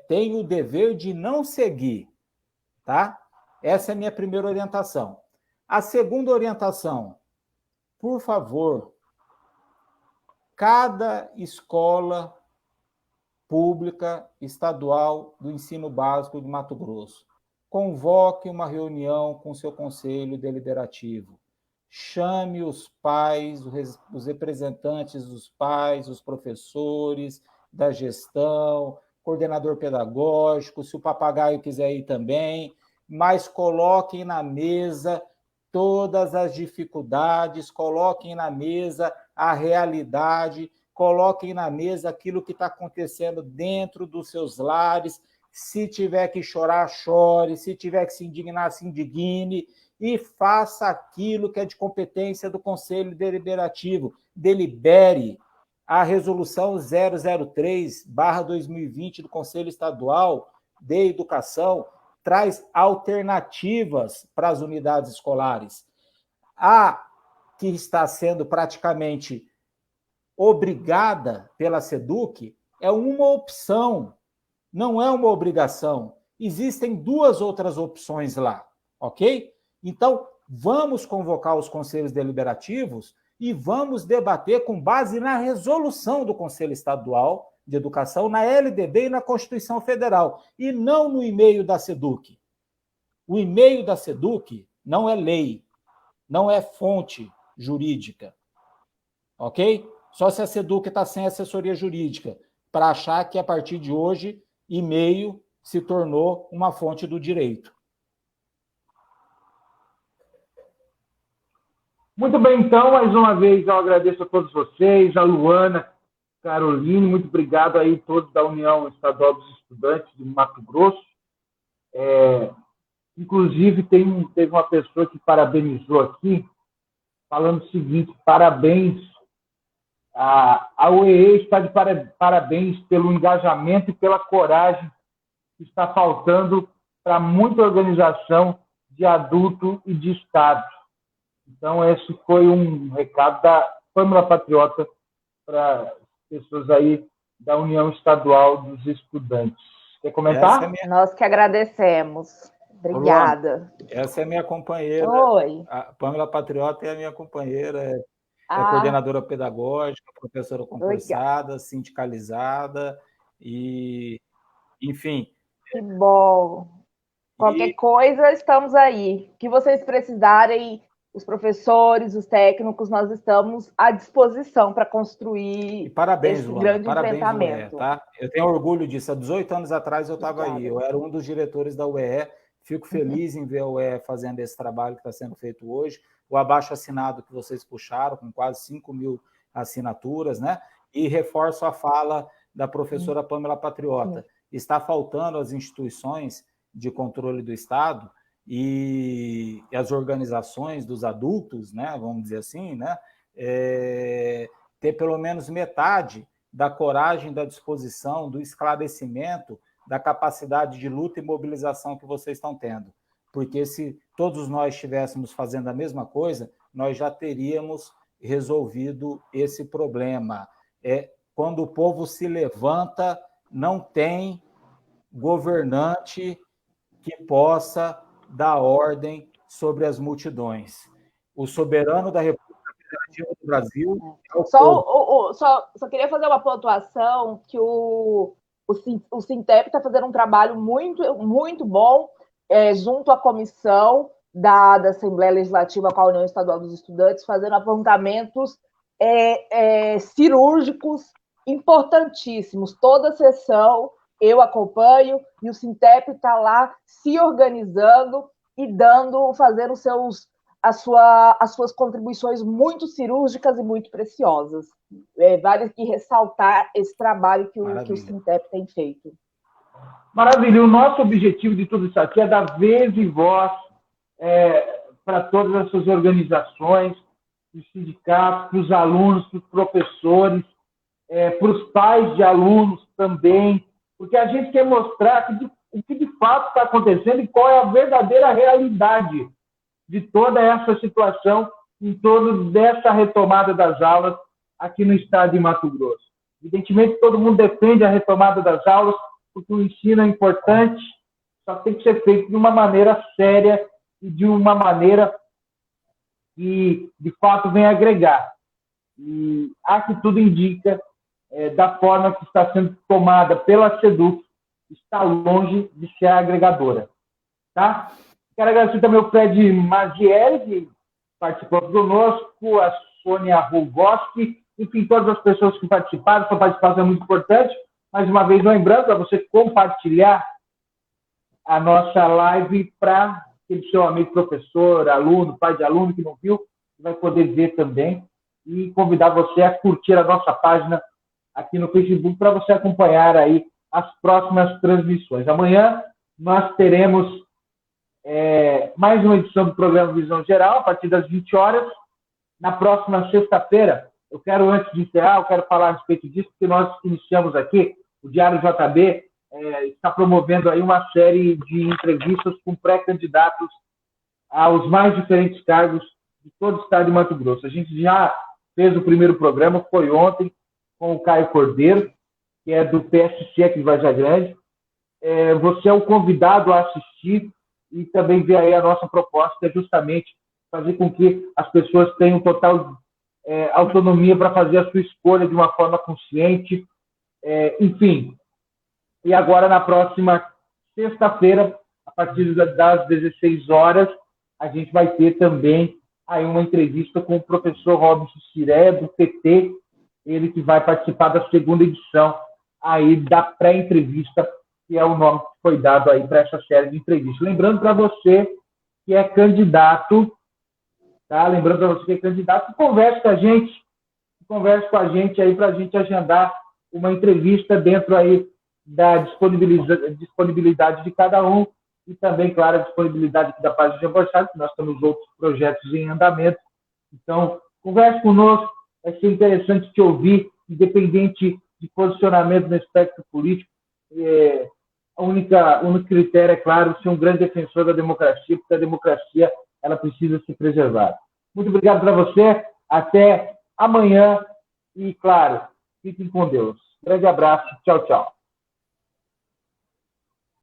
tem o dever de não seguir, tá? Essa é a minha primeira orientação. A segunda orientação, por favor, cada escola pública estadual do ensino básico de Mato Grosso convoque uma reunião com seu conselho deliberativo. Chame os pais, os representantes dos pais, os professores, da gestão, coordenador pedagógico, se o papagaio quiser ir também, mas coloquem na mesa todas as dificuldades, coloquem na mesa a realidade, coloquem na mesa aquilo que está acontecendo dentro dos seus lares. Se tiver que chorar, chore. Se tiver que se indignar, se indigne. E faça aquilo que é de competência do Conselho Deliberativo. Delibere. A resolução 003/2020 do Conselho Estadual de Educação traz alternativas para as unidades escolares. A que está sendo praticamente obrigada pela SEDUC é uma opção, não é uma obrigação. Existem duas outras opções lá, ok? Então, vamos convocar os conselhos deliberativos e vamos debater com base na resolução do Conselho Estadual de Educação, na LDB e na Constituição Federal, e não no e-mail da SEDUC. O e-mail da SEDUC não é lei, não é fonte jurídica, ok? Só se a SEDUC está sem assessoria jurídica, para achar que, a partir de hoje, e-mail se tornou uma fonte do direito. Muito bem, então, mais uma vez eu agradeço a todos vocês, a Luana, Caroline, muito obrigado aí todos da União Estadual dos Estudantes de Mato Grosso. Inclusive, teve uma pessoa que parabenizou aqui, falando o seguinte: parabéns, a UEE está de parabéns pelo engajamento e pela coragem que está faltando para muita organização de adulto e de Estado. Então, esse foi um recado da Pâmela Patriota para pessoas aí da União Estadual dos Estudantes. Quer comentar? Nós que agradecemos. Obrigada. Essa é minha companheira. Oi. A Pâmela Patriota é a minha companheira, é coordenadora pedagógica, professora concursada, sindicalizada e, enfim. Que bom. Qualquer coisa, estamos aí. O que vocês precisarem, os professores, os técnicos, nós estamos à disposição para construir esse grande enfrentamento. UE, tá? Eu tenho orgulho disso. Há 18 anos atrás eu estava aí. Eu era um dos diretores da UE. Fico feliz em ver a UE fazendo esse trabalho que está sendo feito hoje. O abaixo-assinado que vocês puxaram, com quase 5.000 assinaturas, né? E reforço a fala da professora Pâmela Patriota. Está faltando às instituições de controle do Estado e as organizações dos adultos, né, vamos dizer assim, né, ter pelo menos metade da coragem, da disposição, do esclarecimento, da capacidade de luta e mobilização que vocês estão tendo. Porque se todos nós estivéssemos fazendo a mesma coisa, nós já teríamos resolvido esse problema. Quando o povo se levanta, não tem governante que possa dar ordem sobre as multidões. O soberano da República Federativa do Brasil é o povo. Só queria fazer uma pontuação que o Sintep está fazendo um trabalho muito, muito bom junto à comissão da Assembleia Legislativa com a União Estadual dos Estudantes, fazendo apontamentos cirúrgicos importantíssimos. Toda sessão eu acompanho e o Sintep está lá se organizando e fazendo as suas contribuições muito cirúrgicas e muito preciosas. Vale aqui ressaltar esse trabalho que o Sintep tem feito. Maravilha. O nosso objetivo de tudo isso aqui é dar vez e voz para todas essas organizações, os sindicatos, para os alunos, para os professores, para os pais de alunos, também, porque a gente quer mostrar o que de fato está acontecendo e qual é a verdadeira realidade de toda essa situação em torno dessa retomada das aulas aqui no estado de Mato Grosso. Evidentemente, todo mundo defende a retomada das aulas, porque o ensino é importante, só tem que ser feito de uma maneira séria e de uma maneira que, de fato, venha agregar. E há que tudo indica, da forma que está sendo tomada pela SEDUC, está longe de ser agregadora. Tá? Quero agradecer também ao Fred Mazieri, que participou conosco, a Sônia Rugoski, enfim, todas as pessoas que participaram. Sua participação é muito importante. Mais uma vez, lembrando para você compartilhar a nossa live para aquele seu amigo professor, aluno, pai de aluno que não viu, que vai poder ver também, e convidar você a curtir a nossa página aqui no Facebook para você acompanhar aí as próximas transmissões. Amanhã nós teremos mais uma edição do programa Visão Geral, a partir das 20 horas. Na próxima sexta-feira, antes de encerrar, eu quero falar a respeito disso, porque nós iniciamos aqui, o Diário JB está promovendo aí uma série de entrevistas com pré-candidatos aos mais diferentes cargos de todo o estado de Mato Grosso. A gente já fez o primeiro programa, foi ontem, com o Caio Cordeiro, que é do PSC aqui de Vargem Grande. Você é o convidado a assistir e também ver aí a nossa proposta, que é justamente fazer com que as pessoas tenham total autonomia para fazer a sua escolha de uma forma consciente. Enfim, e agora na próxima sexta-feira, a partir das 16 horas, a gente vai ter também aí uma entrevista com o professor Robson Ciré, do PT, ele que vai participar da segunda edição aí da pré-entrevista, que é o nome que foi dado aí para essa série de entrevistas. Lembrando para você que é candidato, tá? Lembrando para você que é candidato, que converse com a gente aí para a gente agendar uma entrevista dentro aí da disponibilidade de cada um e também, claro, a disponibilidade aqui da página de Borchardt, que nós temos outros projetos em andamento. Então, converse conosco, vai ser interessante te ouvir, independente de posicionamento no espectro político. O único critério, é claro, ser um grande defensor da democracia, porque a democracia ela precisa ser preservada. Muito obrigado para você, até amanhã e, claro, fiquem com Deus. Grande abraço, tchau, tchau.